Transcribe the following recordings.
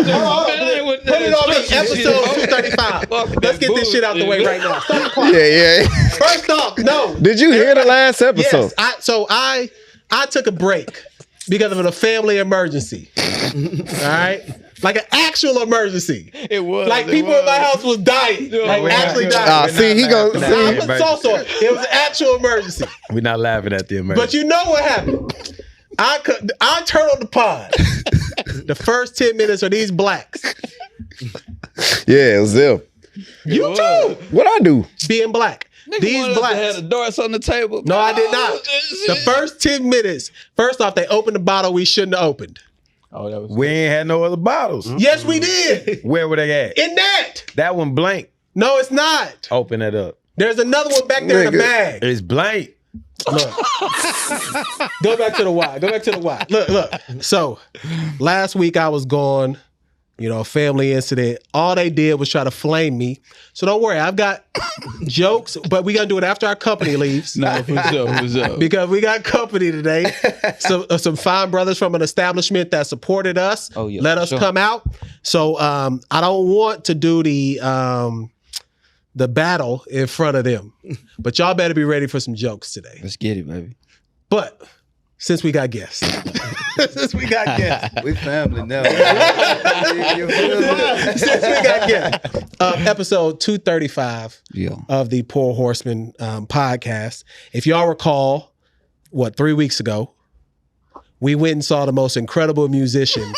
Put it on me. Episode 235. Let's get this shit out the way right now. Stop the clock. Yeah. First off, no. Did you hear the last episode? Yes. I took a break because of a family emergency. All right? Like an actual emergency. It was. Like people in my house was dying. Like actually dying. See, he goes. I'm so sorry. It was an actual emergency. We're not laughing at the emergency. But you know what happened? I turned on the pod. The first 10 minutes are these blacks. Yeah, it was them. You too. What I do? Being black. These blacks had a Doris on the table. No, I did not. The first 10 minutes. First off, they opened the bottle we shouldn't have opened. Oh, that was we ain't had no other bottles. Yes, we did. Where were they at? In that. That one blank. No, it's not. Open it up. There's another one back there in the bag. It's blank. Look. Go back to the Y. Look. So, last week I was gone. Family incident. All they did was try to flame me. So don't worry, I've got jokes, but we gotta do it after our company leaves. No, who's up? Because we got company today. Some fine brothers from an establishment that supported us. Oh, yeah, let us come out. So I don't want to do the battle in front of them. But y'all better be ready for some jokes today. Let's get it, baby. But since we got guests. We family now. Since we got guests. Episode 235 of the Poor Horsemen podcast. If y'all recall, 3 weeks ago, we went and saw the most incredible musician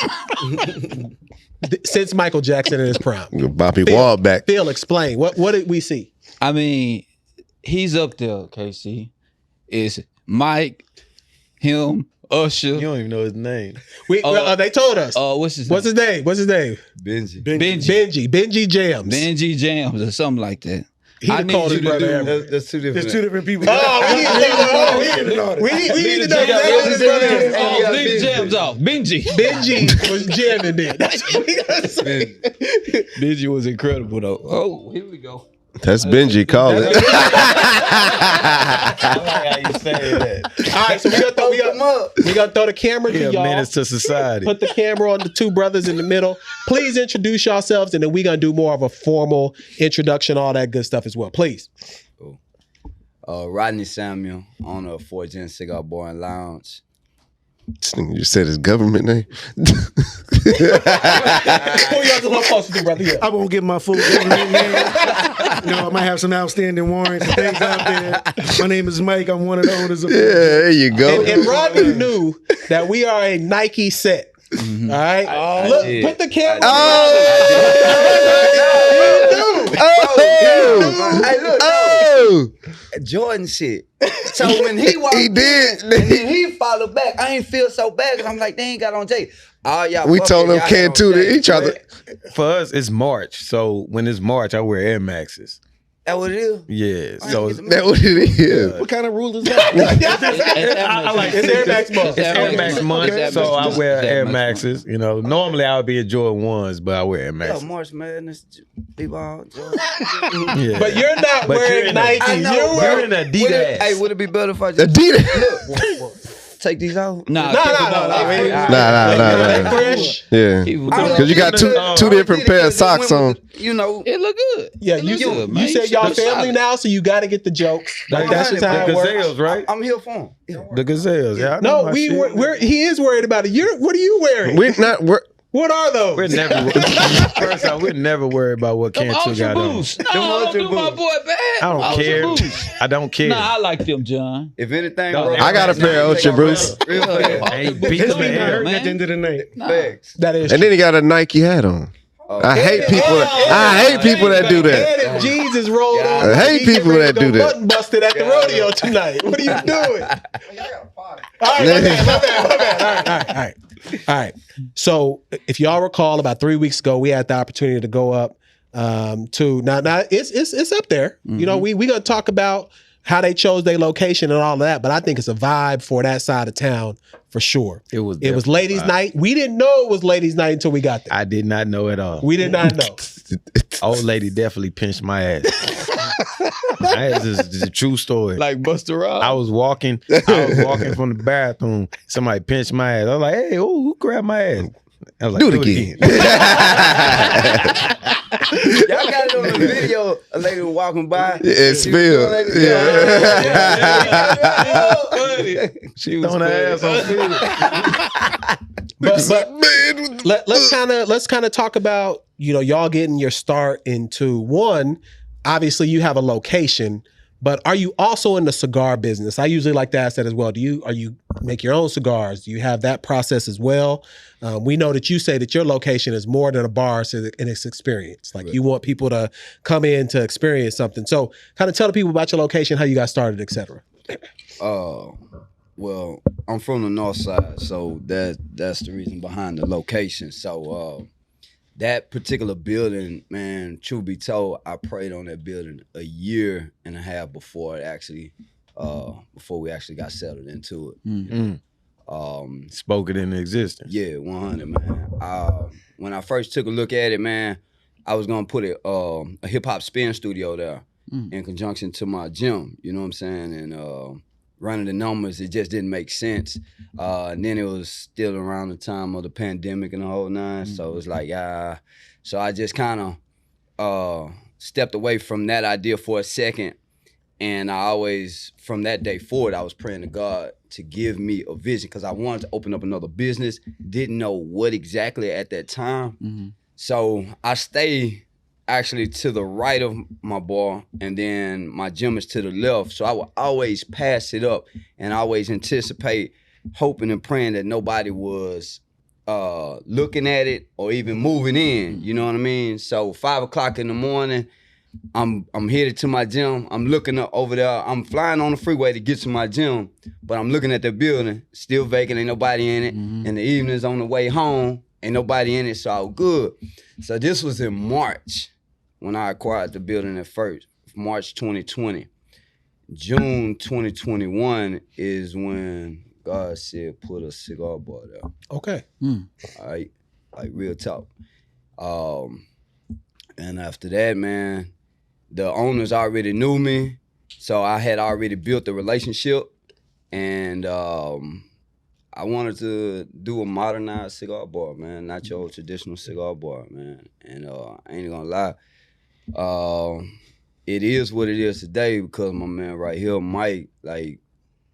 since Michael Jackson in his prime. Bobby Wallback. Phil, explain. What did we see? I mean, he's up there, KC. It's Mike, him, Usher. You don't even know his name. They told us. What's his name? Benji. Benji Jams. Benji Jams or something like that. He called his brother ever. That's two different. There's two different people. We need to know that his brother is. Big Jams off. Benji was jamming then. That's what we gotta say. Benji was incredible though. Oh, here we go. That's Benji calling. I like how you say that. All right, so we gonna throw the camera to y'all. Menace to society. Put the camera on the two brothers in the middle. Please introduce yourselves, and then we're gonna do more of a formal introduction, all that good stuff as well. Please. Rodney Samuel, owner of 4Gents Cigar Bar and Lounge. This nigga just said his government name. Who y'all supposed to do, brother? I won't give my full government name. I might have some outstanding warrants and things out there. My name is Mike. I'm one of the owners of. Yeah, there you go. And Rodney knew that we are a Nike set. Mm-hmm. All right. Look, put the camera. Jordan shit. So when he walked he did. and then he followed back, I ain't feel so bad because I'm like, they ain't got on J. We told him can't do that. He tried to. For us, it's March. So when it's March, I wear Air Maxes. That what it is? Yeah. So That what it is. What kind of rule is that? I like it. It's Air Max month. it's Air Max month, Okay. so I wear It's Air Air Max Maxes. Normally I would be a Jordan 1s, but I wear Air Yeah, Maxes. March Madness, people all Jordan. Yeah. But you're not wearing Nike. I know, You're bro. wearing an Adidas. Hey, would it be better if I just Adidas. take these off? Nah. Nah. fresh. Yeah. Because you got two different pair of socks on. You know, It look good. Yeah, It you look good, man. you said y'all Look family solid. now, so you got to get the jokes. Like that's just how the it works. Gazelles, right? I'm here for him. Yeah. The Gazelles, yeah. I No, know my shit. he is worried about it. What are you wearing? We're What are those? We're never. First off, we're never worried about what Them Cantu Ultra got on. Boosts. No, don't do my boy bad. I don't Ultra care. Boosts. I don't care. Nah, I like them, John. If anything, No, bro, I got a pair of Ultra Boosts. Real fast. Hey, beat His the feet not hair. hurting at the end of the night. Facts. That is. And then he got a Nike hat on. I hate people. I hate people that do that. And if Jesus rolled on, I hate he get people ready that to do go that. Button busted at the rodeo tonight. What are you doing? All right, my bad. All right. So if y'all recall, about 3 weeks ago, we had the opportunity to go up to now it's up there. Mm-hmm. We gonna talk about how they chose their location and all of that, but I think it's a vibe for that side of town for sure. It was ladies' night. We didn't know it was ladies' night until we got there. I did not know at all. We did not know. Old lady definitely pinched my ass. This is a true story. Like Buster Rhymes. I was walking from the bathroom. Somebody pinched my ass. I was like, "Hey, who grabbed my ass?" I was like, Do it again. Y'all got it on the video. A lady was walking by. It spilled. She was throwing her ass on field. But let's kind of talk about, you know, y'all getting your start into one. Obviously, you have a location, but are you also in the cigar business? I usually like to ask that as well. Are you make your own cigars? Do you have that process as well? We know that you say that your location is more than a bar in its experience. Like you want people to come in to experience something. So kind of tell the people about your location, how you got started, et cetera. Well, I'm from the north side, so that's the reason behind the location. So that particular building, man, truth be told, I prayed on that building a year and a half before we actually got settled into it. Spoke it into existence. Yeah, 100, man. When I first took a look at it, man, I was gonna put a hip hop spin studio there in conjunction to my gym. You know what I'm saying? And running the numbers, it just didn't make sense. And then it was still around the time of the pandemic and the whole nine. So it was like, so I just kind of stepped away from that idea for a second. And I always, from that day forward, I was praying to God to give me a vision because I wanted to open up another business. Didn't know what exactly at that time. So I stayed actually to the right of my bar, and then my gym is to the left. So I would always pass it up and always anticipate, hoping and praying that nobody was looking at it or even moving in. You know what I mean? So 5 o'clock in the morning, I'm headed to my gym. I'm looking up over there. I'm flying on the freeway to get to my gym, but I'm looking at the building, still vacant, ain't nobody in it. And the evening's on the way home, ain't nobody in it, so all good. So this was in March when I acquired the building at first, March 2020. June 2021 is when God said put a cigar bar there. Okay. All right, like real talk. And after that, man, the owners already knew me, so I had already built the relationship, and I wanted to do a modernized cigar bar, man, not your old traditional cigar bar, man. And I ain't gonna lie, it is what it is today because my man right here, Mike, like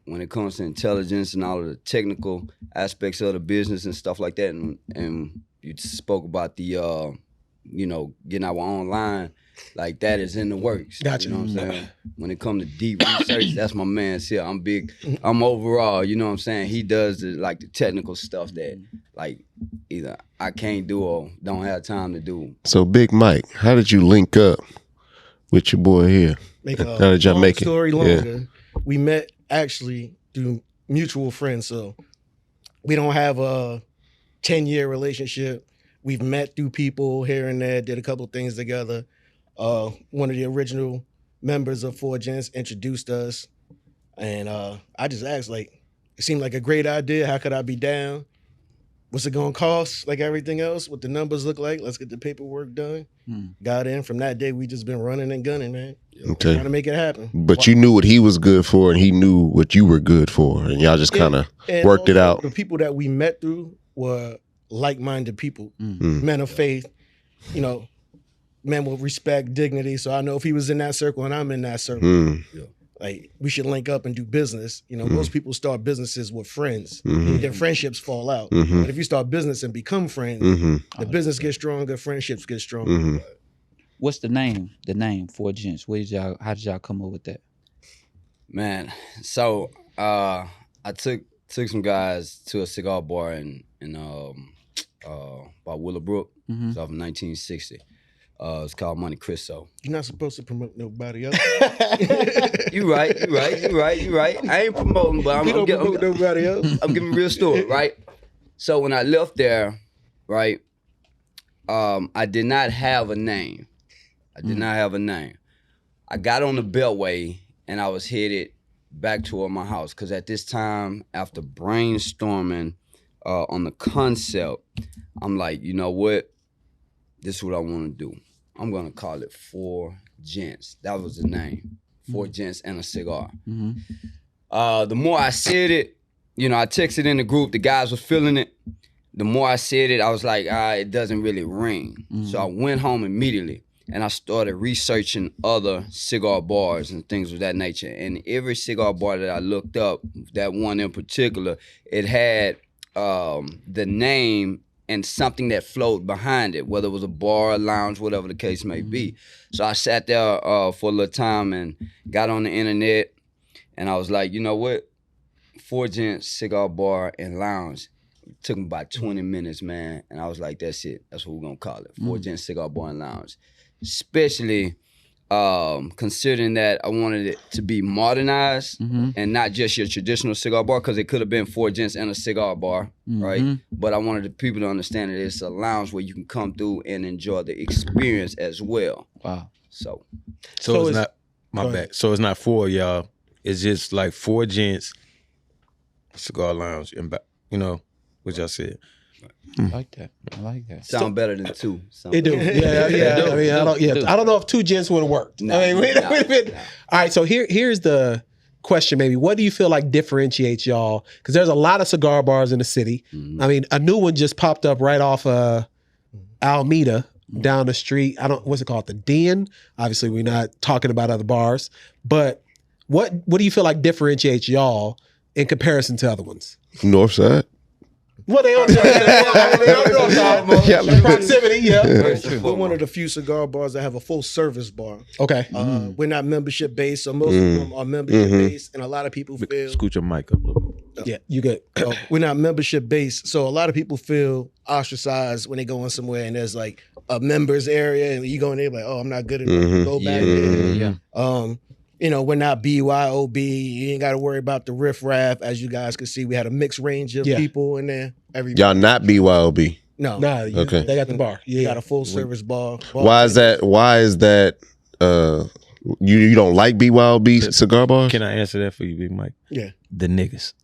when it comes to intelligence and all of the technical aspects of the business and stuff like that, and you spoke about the you know, getting our own line, like that is in the works. Gotcha. You know what I'm saying? When it comes to deep research, that's my man's here. I'm big, I'm overall, you know what I'm saying? He does the technical stuff that like either I can't do or don't have time to do. So Big Mike, how did you link up with your boy here? Make How did y'all make it? Story longer. We met actually through mutual friends, so we don't have a 10-year relationship. We've met through people here and there, did a couple things together. One of the original members of 4Gents introduced us, and I just asked, like, it seemed like a great idea. How could I be down? What's it gonna cost? Like everything else, what the numbers look like. Let's get the paperwork done. Got in. From that day, we just been running and gunning, man. Okay. Trying to make it happen. But you knew what he was good for, and he knew what you were good for, and y'all just kind of And worked it also, out. The people that we met through were like-minded people, men of faith, you know, men with respect, dignity. So I know if he was in that circle and I'm in that circle, like we should link up and do business. You know, most people start businesses with friends. Their friendships fall out. But if you start business and become friends, the business gets stronger, friendships get stronger. What's the name? The name 4Gents. How did y'all come up with that? Man, so I took some guys to a cigar bar in by Willowbrook. It's off of 1960. It's called Monte Cristo. You're not supposed to promote nobody else. You right. I ain't promoting, but You don't promote nobody else. I'm giving a real story, right? So when I left there, right, I did not have a name. I got on the Beltway and I was headed back toward my house because at this time, after brainstorming on the concept, I'm like, you know what? This is what I want to do. I'm going to call it 4Gents. That was the name. 4Gents and a cigar. The more I said it, you know, I texted in the group. The guys were feeling it. the more I said it, I was like, it doesn't really ring. So I went home immediately and I started researching other cigar bars and things of that nature. And every cigar bar that I looked up, that one in particular, it had the name and something that flowed behind it, whether it was a bar, a lounge, whatever the case may be. So I sat there for a little time and got on the internet, and I was like, you know what? 4Gents Cigar Bar and Lounge. It took me about 20 minutes, man, and I was like, that's it. That's what we're gonna call it, 4Gents Cigar Bar and Lounge. Especially considering that I wanted it to be modernized and not just your traditional cigar bar, because it could have been 4Gents and a cigar bar, right? But I wanted the people to understand that it's a lounge where you can come through and enjoy the experience as well. Wow. So it's not my bad. So it's not for y'all. It's just like 4Gents Cigar Lounge, and you know what y'all said. I like that. I like that. sound better than two. It do. Yeah. I mean, I don't know if 2 gents would have worked. Nah, I mean, nah. All right, so here's the question maybe. What do you feel like differentiates y'all? Because there's a lot of cigar bars in the city. I mean, a new one just popped up right off Alameda down the street. What's it called? The Deion. Obviously, we're not talking about other bars. But what do you feel like differentiates y'all in comparison to other ones? Northside. Well, they on proximity, yeah. We're one of the few cigar bars that have a full service bar. Okay. We're not membership based, so most of them are membership based, and a lot of people feel Scoot your mic up a little bit. Yeah, you good. we're not membership based, so a lot of people feel ostracized when they go in somewhere and there's like a members area, and you go in there like, oh, I'm not good enough. Go back there. You know, we're not BYOB. You ain't got to worry about the riffraff. As you guys can see, we had a mixed range of people in there. Y'all not BYOB. No. Nah, Okay. They got the bar. Yeah, Got a full service bar. Why is that? You don't like BYOB cigar bars? Can I answer that for you, Big Mike? Yeah. The niggas.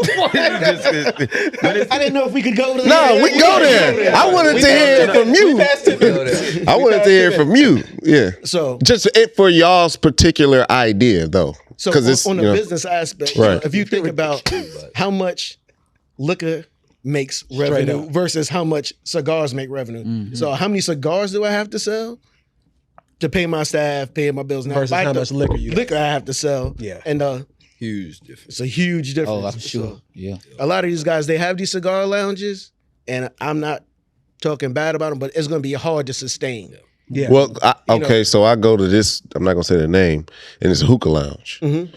I didn't know if we could go to No, we go there. I wanted to hear it from you. I wanted to hear it from you. Yeah. So Just it for y'all's particular idea, though. So Because on the business aspect, Right. if you think about how much liquor makes revenue up. versus how much cigars make revenue. So how many cigars do I have to sell to pay my staff, pay my bills? Now, Versus if I how do- much liquor you got. liquor I have to sell. Yeah. And huge difference. it's a huge difference. Oh, I'm sure. So Yeah. a lot of these guys, they have these cigar lounges, and I'm not talking bad about them, but it's going to be hard to sustain. Yeah. Well, You know. so I go to this. I'm not gonna say the name, and it's a hookah lounge, and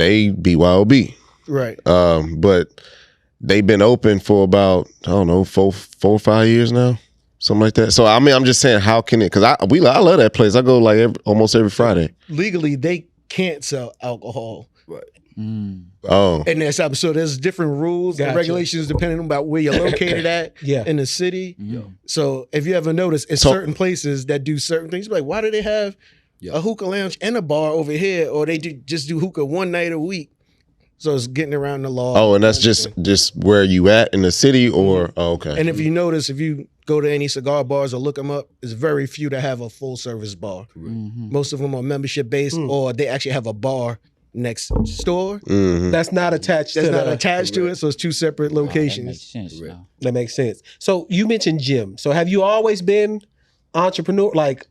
they BYOB, Right. but they've been open for about I don't know 4 or 5 years now, something like that. So I mean, I'm just saying, how can it? Because I love that place. I go like almost every Friday. Legally, they can't sell alcohol Right. Oh, in their shop. So there's different rules and Gotcha. regulations depending on about where you're located at Yeah. in the city. So if you ever notice, it's So- certain places that do certain things. Like, why do they have a hookah lounge and a bar over here? Or they just do hookah one night a week. So it's getting around the law. oh, and that's just where you at in the city, or okay. And if you notice, if you go to any cigar bars or look them up, it's very few that have a full service bar. Most of them are membership based, or they actually have a bar next door That's not attached that's to not the, attached to it. So it's two separate That makes locations. sense now. That makes sense. So you mentioned gym. So have you always been entrepreneur? Like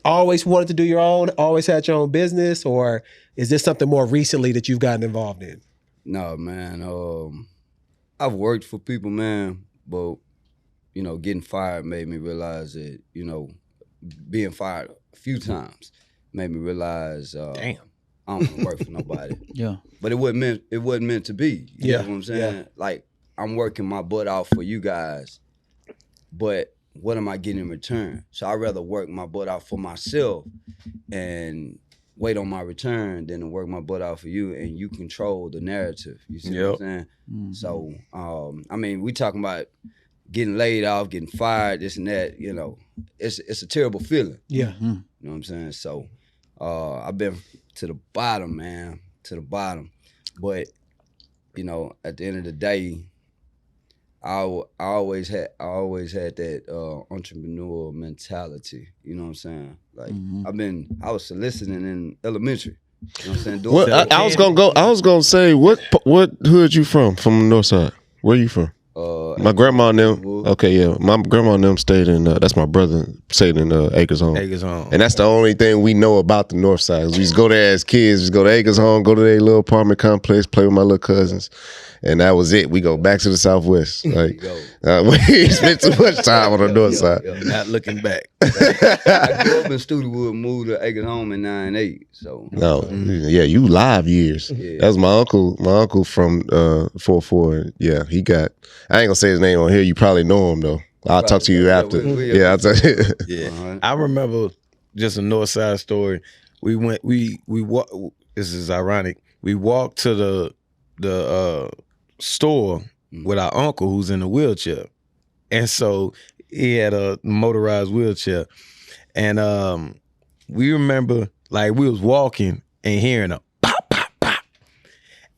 always wanted to do your own, always had your own business, or is this something more recently that you've gotten involved in? No, man. I've worked for people, man, but you know, getting fired made me realize that, you know, being fired a few times made me realize I don't want to work for nobody. Yeah. But it wasn't meant to be. You know what I'm saying? Yeah. Like, I'm working my butt off for you guys, but what am I getting in return? So I'd rather work my butt out for myself and wait on my return than to work my butt out for you, and you control the narrative. You see what I'm saying? So, I mean, we talking about getting laid off, getting fired, this and that, you know, it's a terrible feeling. Yeah. You know what I'm saying? So I've been to the bottom, man, to the bottom. But, you know, at the end of the day, I always had that entrepreneurial mentality. You know what I'm saying? Like I was soliciting in elementary. You know what I'm saying? Doing I was gonna say what hood you from the north side? Where you from? My grandma and them. Wood. Okay, yeah. My grandma and them stayed in. That's my brother stayed in Acres Home. Acres Home. And that's the only thing we know about the North Side. We just go there as kids. Just go to Acres Home, go to their little apartment complex, play with my little cousins, and that was it. We go back to the Southwest. Like we spent too much time on the North Side. Not looking back. I grew up in Studewood, moved to Acres Home in '98. So No, yeah, you live years. Yeah. That was my uncle. My uncle from 4-4. Yeah, he got. I ain't gonna say his name on here. You probably know him though. I'll talk to you after. Yeah, I'll tell you. Yeah, I remember just a North Side story. We went. We walked. This is ironic. We walked to the store with our uncle who's in a wheelchair, and so he had a motorized wheelchair, and we remember like we was walking and hearing a pop pop pop,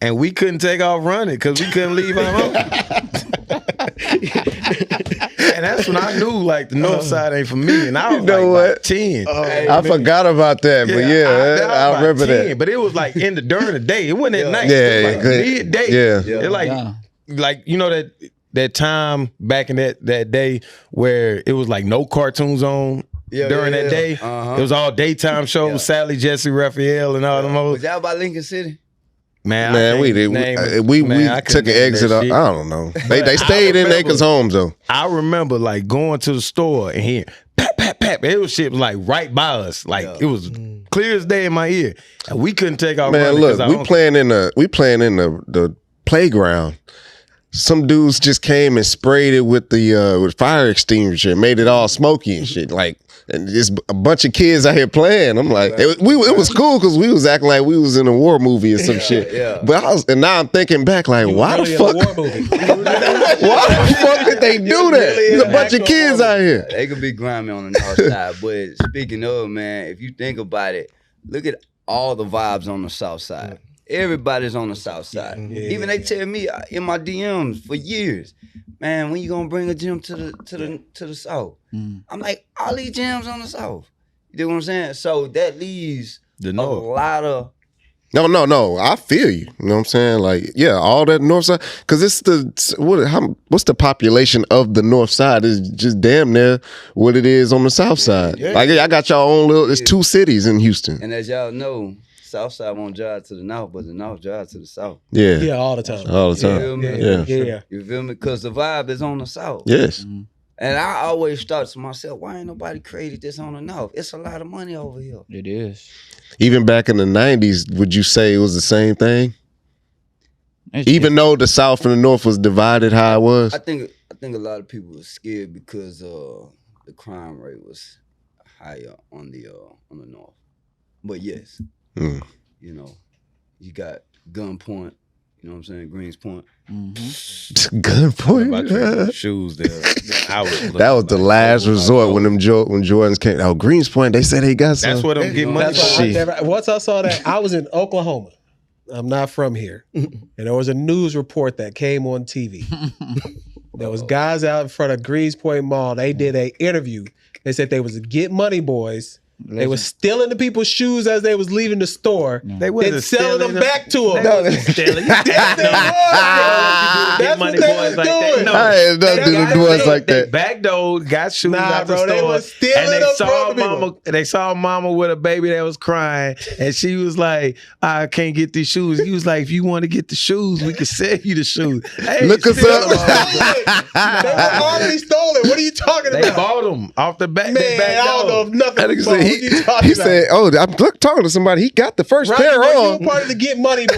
and we couldn't take off running because we couldn't leave our uncle. And that's when I knew like the North Side ain't for me, and I was about 10. I forgot about that, but I remember 10, that. But it was like during the day. It wasn't at night. Yeah, It was like good. midday. Yeah. It like you know that time back in that day where it was like no cartoons on during that day. It was all daytime shows. Sally, Jesse, Raphael, and all them others. Was that by Lincoln City? Man, we took an exit. I don't know. They stayed in Acres Homes though. I remember like going to the store and hearing pat pat pat. It was shit was like right by us. Like it was clear as day in my ear, and we couldn't take our Man, running look, 'cause we playing in the playground. Some dudes just came and sprayed it with the with fire extinguisher and made it all smoky and shit. Like, and just a bunch of kids out here playing. I'm like, it was cool because we was acting like we was in a war movie or some shit. Yeah. But now I'm thinking back, like, why Really the a fuck? war movie. Why the fuck did they do that? There's a bunch of kids out here. They could be grimy on the North Side, but speaking of, man, if you think about it, look at all the vibes on the South Side. Everybody's on the South Side. Even they tell me in my DMs for years, man, when you gonna bring a gym to the South? I'm like, all these gyms on the South. You know what I'm saying? So that leaves The North. a lot of. No. I feel you. You know what I'm saying? Like, yeah, all that North Side, because it's what's the population of the North Side? Is just damn near what it is on the South Side. Like, I got y'all own little. It's 2 cities in Houston. And as y'all know, South Side won't drive to the North, but the North drive to the South. Yeah, Yeah, all the time. all the You time. feel me? Yeah. You feel me? Because the vibe is on the South. Yes. And I always thought to myself, why ain't nobody created this on the North? It's a lot of money over here. It is. Even back in the 90s, would you say it was the same thing? Even though the South and the North was divided how it was? I think a lot of people were scared because the crime rate was higher on the North. But yes, you know, you got Gunpoint, you know what I'm saying, Greens Point. Good point. about your shoes there. That was the last resort when Jordans came. Oh, Greens Point, they said they got some. That's what I'm getting money That's for. why once I saw that, I was in Oklahoma. I'm not from here. And there was a news report that came on TV. There was guys out in front of Greens Point Mall. They did an interview. They said they was Get Money Boys. They was stealing the people's shoes as they was leaving the store. They Then wasn't selling them back to them. They wasn't stealing. That's Get money what they boys was like that. doing. No. I ain't nothing to do with boys like They that. backdoored, got shoes Nah, out the bro, they store, was stealing and they them saw from people. mama. They saw mama with a baby that was crying, and she was like, "I can't get these shoes." He was like, "If you want to get the shoes, we can sell you the shoes." Hey, Look us steal up. them. They were already stolen. What are you talking They about? bought them off the back. Man, they back I don't know if nothing. That nigga was said, what you talking he about? said, "Oh, I'm talking to somebody. He got the first Rodney, pair were you a on. part of the Get Money Boys?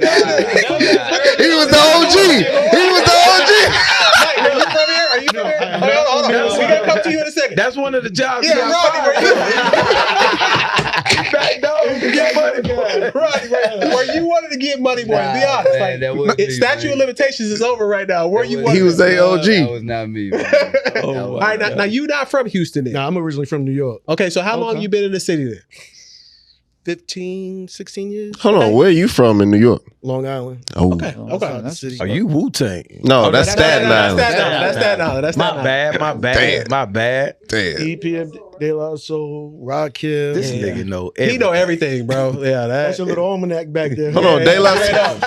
He was the OG. He was the OG." Mike, are you from here? Are you from here? Hold on. We gotta come to you in a second. That's one of the jobs. Yeah, Rodney, Back door, get money, boy. Rodney, were you one of the Get Money Boys? Be honest. Man, Like, that was me, statute man. of limitations is over right now. Were you one? He of was them? a OG. That was not me, man. All right, now you not from Houston then. Nah, I'm originally from New York. Okay, so how long Okay. you been in the city then? 15, 16 years. Hold on, where are you from in New York? Long Island. Oh, Okay. Outside the city. Are you Wu-Tang? no, that's Staten Island. That's Staten Island. That's Staten My Island. bad, my bad. Damn. EPM, De La Soul, Rock Hill. This nigga know He know everything, bro. Yeah, That's your little almanac back there. Hold on, De La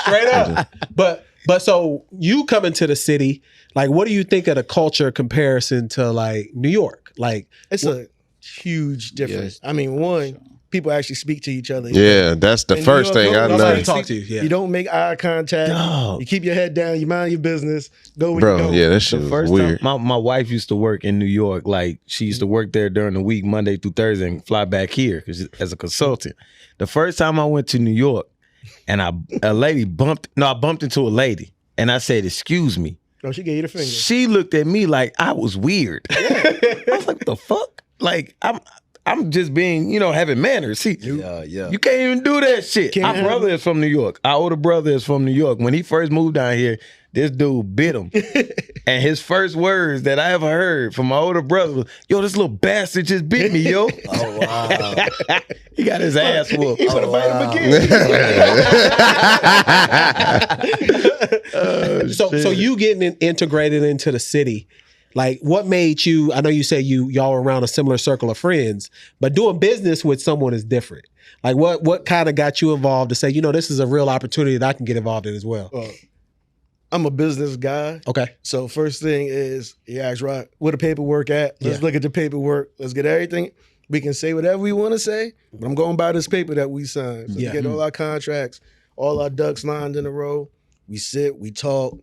straight up. But But so you come into the city, like, what do you think of the culture comparison to like New York? Like, It's a huge difference. Yes. I mean, one, people actually speak to each other. Yeah, that's the In New first York, thing I nobody noticed. talk to you. Yeah. You don't make eye contact. Dog. You keep your head down. You mind your business. Go where you Bro, go. yeah, that shit The was first weird. time my wife used to work in New York, like she used to work there during the week, Monday through Thursday, and fly back here as a consultant. The first time I went to New York, and I bumped into a lady, and I said, "Excuse me." No, she gave you the finger. She looked at me like I was weird. I was like, "What the fuck?" Like I'm just being, having manners. See, Yeah. you can't even do that shit. Can't Our have brother is from New York. Our older brother is from New York. When he first moved down here, this dude bit him. And his first words that I ever heard from my older brother was, "Yo, this little bastard just bit me, yo." Oh wow. He got his ass whooped. Oh, wow. So you getting integrated into the city, like what made you? I know you say y'all were around a similar circle of friends, but doing business with someone is different. Like what kind of got you involved to say, this is a real opportunity that I can get involved in as well? I'm a business guy. Okay. So first thing is, you ask Rod, where the paperwork at? Let's look at the paperwork. Let's get everything. We can say whatever we want to say, but I'm going by this paper that we signed. So Yeah. we get all our contracts, all our ducks lined in a row. We sit, we talk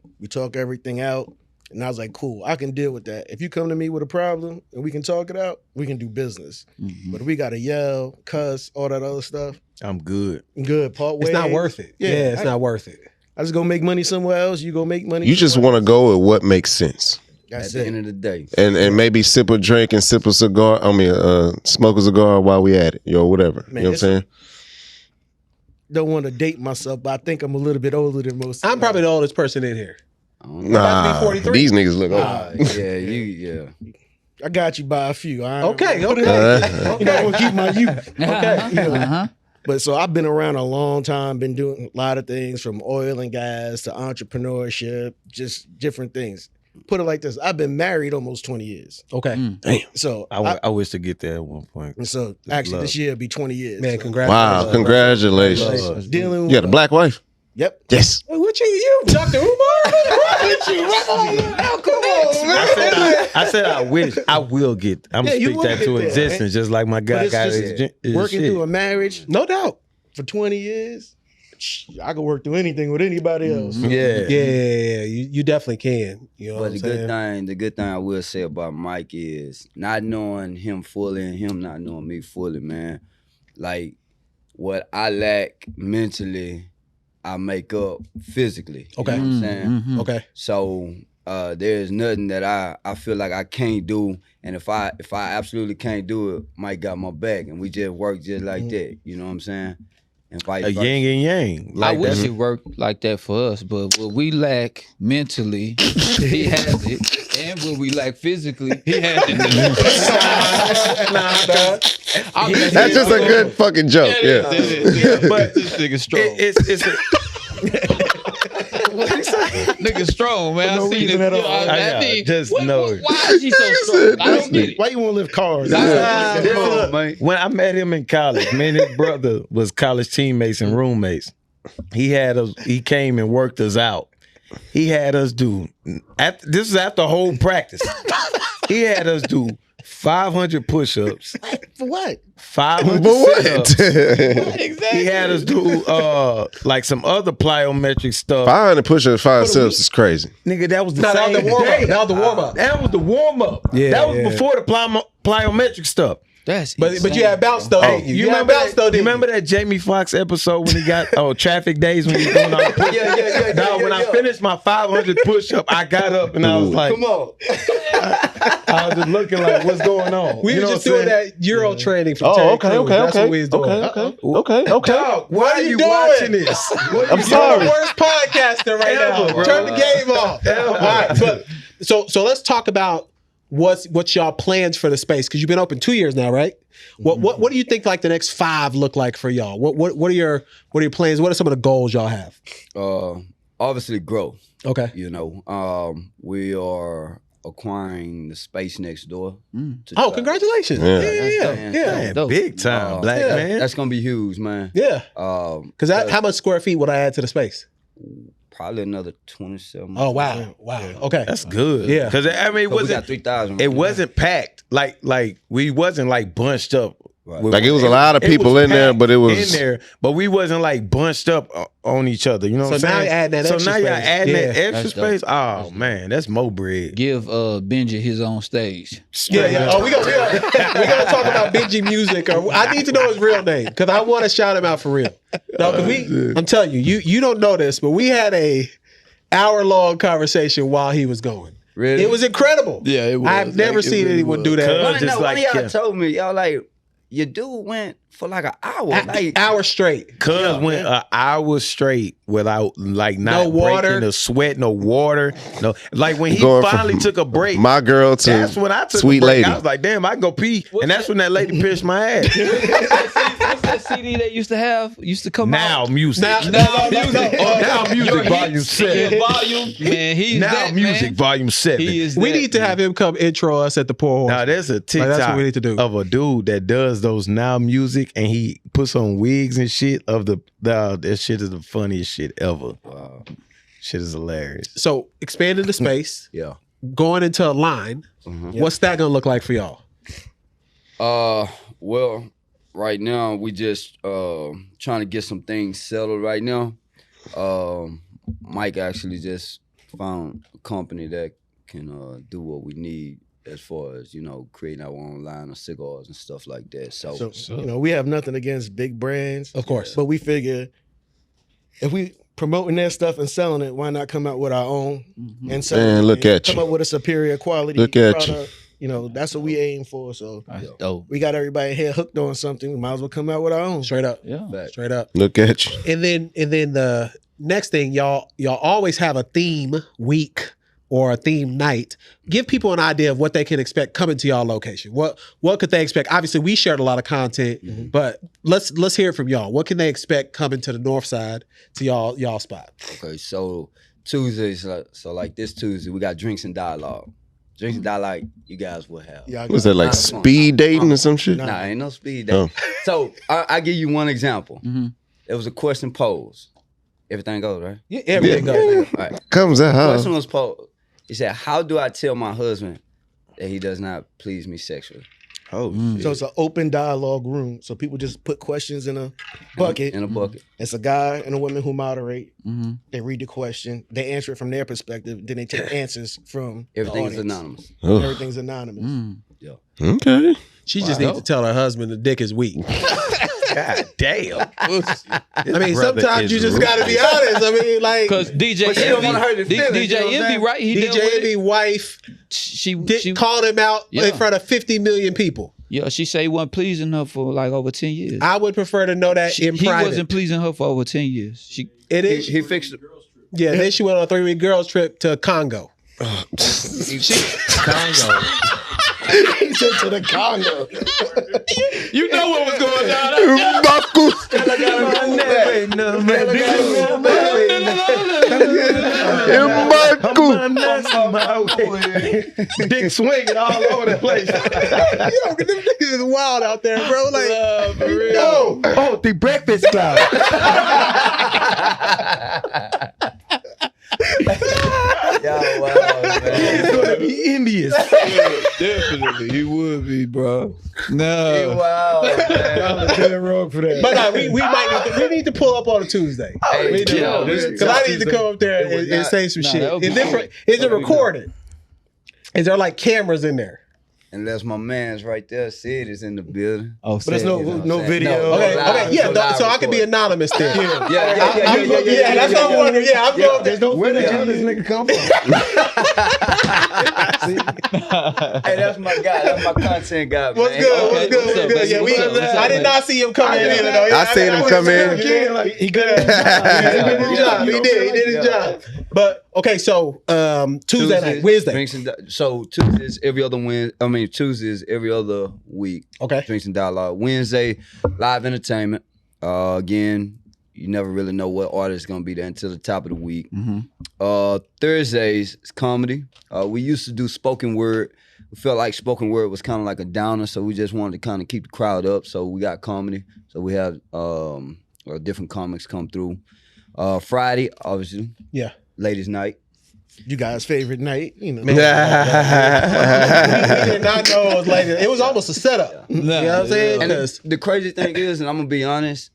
everything out. And I was like, cool, I can deal with that. If you come to me with a problem and we can talk it out, we can do business. Mm-hmm. But if we got to yell, cuss, all that other stuff, I'm good. good, part ways. It's not worth it. Yeah, it's not worth it. I just go make money somewhere else. You go make money. You just somewhere want to go with what makes sense. That's At the it. end of the day. And maybe sip a drink and sip a cigar. Smoke a cigar while we at it, whatever. Man, you know what I'm saying? Don't want to date myself, but I think I'm a little bit older than most. I'm probably the oldest person in here. I don't know. about to be 43. These niggas look old. Yeah. I got you by a few. All right? Okay. I'm gonna keep my youth. Okay. But so I've been around a long time, been doing a lot of things from oil and gas to entrepreneurship, just different things. Put it like this, I've been married almost 20 years. Okay. So I wish to get there at one point. so actually love. this year will be 20 years. Man, So, congratulations. Wow, congratulations. Love. dealing with You got a black wife? Yep. Yes. What you Dr. Umar? What you? I said I wish. I will get. I'm Yeah, you speak will that get to there, existence, just like my But guy it's got just his working shit. through a marriage No doubt. for 20 years, I could work through anything with anybody else. Yeah. Yeah. You definitely can. You know what But I'm the saying? good thing I will say about Mike is not knowing him fully and him not knowing me fully, man. Like what I lack mentally, I make up physically. Okay. You know what I'm saying? Mhm. Okay. So there's nothing that I feel like I can't do, and if I absolutely can't do it, Mike got my back, and we just work just like that. You know what I'm saying? And vice A versa. yin and yang. I Like wish that. it worked like that for us, but what we lack mentally, he has it, and what we lack physically, he has it. That's just a good fucking joke. Yeah. But this nigga strong. It's a, Nigga strong, man. No I seen reason it. at all. I mean, just what- know what- it. Why is he so strong? I don't get it. Why you want to lift cars? Come on, man. when I met him in college, me and his brother was college teammates and roommates. He came and worked us out. He had us do, this is after whole practice. He had us do 500 push-ups, For what? 500 But what? sit-ups. He had us do like some other plyometric stuff. 500 push-ups, 5 sit-ups is crazy. Nigga, that was the No, that same was the warm-up. day. That was the warm-up. That was the warm-up. Yeah, that was yeah. before the plyometric stuff. That's But you had bounce though, didn't you? You had remember bounce though, that? You didn't remember that Jamie Foxx episode when he got traffic days when he was going on? Yeah. Dog, when I finished my 500 push-up, I got up and I was like, Come on. I was just looking like, what's going on? We You were know just what I'm doing saying? that Euro training for Oh, Terry okay, Crews. okay, That's okay. what we was doing. Okay. Dog, why are you doing? watching this? I'm You're the sorry. worst podcaster right Ever, now. bro. Turn the game off. All right, but so let's talk about what's y'all plans for the space, because you've been open 2 years now, right? What do you think like the next 5 look like for y'all? What are your plans? What are some of the goals y'all have? Obviously growth. Okay. You know, we are acquiring the space next door. to Oh, try- congratulations. Yeah. Yeah. Man, dope. big time, black man. That's gonna be huge, man. Yeah. Um, Because how much square feet would I add to the space? Probably another 27. Oh wow. Okay. That's good. Yeah. Because I mean, it So we got wasn't 3,000. it wasn't packed like we wasn't like bunched up. Right. Like it was a lot of people was in there, packed but it was in there, but we wasn't like bunched up on each other. You know what I'm So now saying? you're adding that so extra now you're space. adding Yeah. that extra That's dope. space. Oh man, that's more bread. Give Benji his own stage. Yeah. Oh, we gonna talk about Benji music. Or I need to know his real name because I want to shout him out for real. No, because I'm telling you, you don't know this, but we had a hour-long conversation while he was going. Really? It was incredible. Yeah, it was. I've never Like, it seen really anyone was. do that. Cuz- One just of like y'all Kim. told me, y'all like, your dude went for like an hour. Like, Hour straight. Cuz went an hour straight without like not No water. breaking a sweat, no water, no. Like when he Going from finally took a break. my girl to That's when I took Sweet a break. Lady. I was like, damn, I can go pee, and that's when that lady pissed my ass. What's that CD they used to have? Used to come Now out. music. Now Music volume 7. Volume, man. He's Now that, music man. volume 7. He is. We that, need to have him come intro us at the Poor Horse. Now there's a TikTok that's what we need to do. of a dude that does those now music, and he puts on wigs and shit. That shit is the funniest shit ever. wow. Shit is hilarious. So expanding the space, Yeah. going into a line. What's that gonna look like for y'all? Well, right now we just trying to get some things settled right now. Mike actually just found a company that can do what we need as far as, creating our own line of cigars and stuff like that. So, We have nothing against big brands, Of course. but we figure if we promoting their stuff and selling it, why not come out with our own and sell Man, it? look at Come you. up with a superior quality Look at you. product. That's what we aim for. So That's dope. we got everybody here hooked on something. We might as well come out with our own. Straight up. Yeah. back. Straight up. Look at you. And then the next thing, y'all always have a theme week or a theme night. Give people an idea of what they can expect coming to y'all location. What could they expect? Obviously, we shared a lot of content, but let's hear it from y'all. What can they expect coming to the north side to y'all spot? Okay, so Tuesdays, like this Tuesday, we got Drinks and Dialogue. Drinks and Dialogue, you guys will have. Yeah, I Was got that like speed dating or some shit? Nah, ain't no speed Oh. dating. So I give you one example. Mhm. There was a question posed. Everything goes, right? Yeah, everything goes. All right. Comes out, huh? Question was posed. He said, "How do I tell my husband that he does not please me sexually?" Oh, So it's an open dialogue room. So people just put questions in a bucket. In a bucket. It's a guy and a woman who moderate. Mm-hmm. They read the question. They answer it from their perspective. Then they take answers from Everything the is audience. anonymous. Oh, Everything's anonymous. Mm. okay. She just needs to tell her husband the dick is weak. God damn. I mean, brother sometimes is you just rude. got to be honest. I mean, like Because DJ But she don't wanna hurt his Envy, feelings, you know what I'm DJ Envy, saying? right? He dealt DJ with Envy it. wife She called him out Yeah. in front of 50 million people. yeah, she said he wasn't pleasing her for like over 10 years. I would prefer to know that in He private. wasn't pleasing her for over 10 years. She It He, is. he fixed it. Yeah, then she went on a 3-week girls trip to Congo. Congo. He said to the Congo. You know what was going down. Dick swinging all over the place. Yo, them niggas is wild out there, bro. Like, no. Oh, the breakfast club. Yo, wow, man. It's gonna be envious. Definitely, he would be, bro. No. Wow, man. Dead wrong for that. But no, we need to pull up on a Tuesday. Hey, We do. yo, Because I need to come up there and say some shit. that would be Is it recorded? Is there like cameras in there? Unless my man's right there, Sid is in the building. oh, But there's no You know what I'm no saying? video. Okay, live, yeah, no live so I can be recording. anonymous then. Yeah, That's what I'm wondering. Yeah, I'm going there. Where the hell this nigga come from? Hey, that's my guy. That's my content guy, man. What's good? What's Okay, good? what's up, What's good? Yeah, baby? What's up? I did not see him come in either, though. I seen him come in. He good at He did his job. He did his job. But okay, so Tuesday night, Wednesday. Drinks and so Tuesdays every other Tuesdays every other week. Okay. Drinks and Dialogue. Wednesday, live entertainment. Again, you never really know what artist is gonna be there until the top of the week. Thursdays is comedy. We used to do spoken word. We felt like spoken word was kind of like a downer, so we just wanted to kind of keep the crowd up. So we got comedy. So we have different comics come through. Friday, obviously, Yeah. ladies' night. You guys' favorite night, you know. We did not know it was like that. It was almost a setup. You know what I'm saying? And 'Cause- the crazy thing is, and I'm gonna be honest,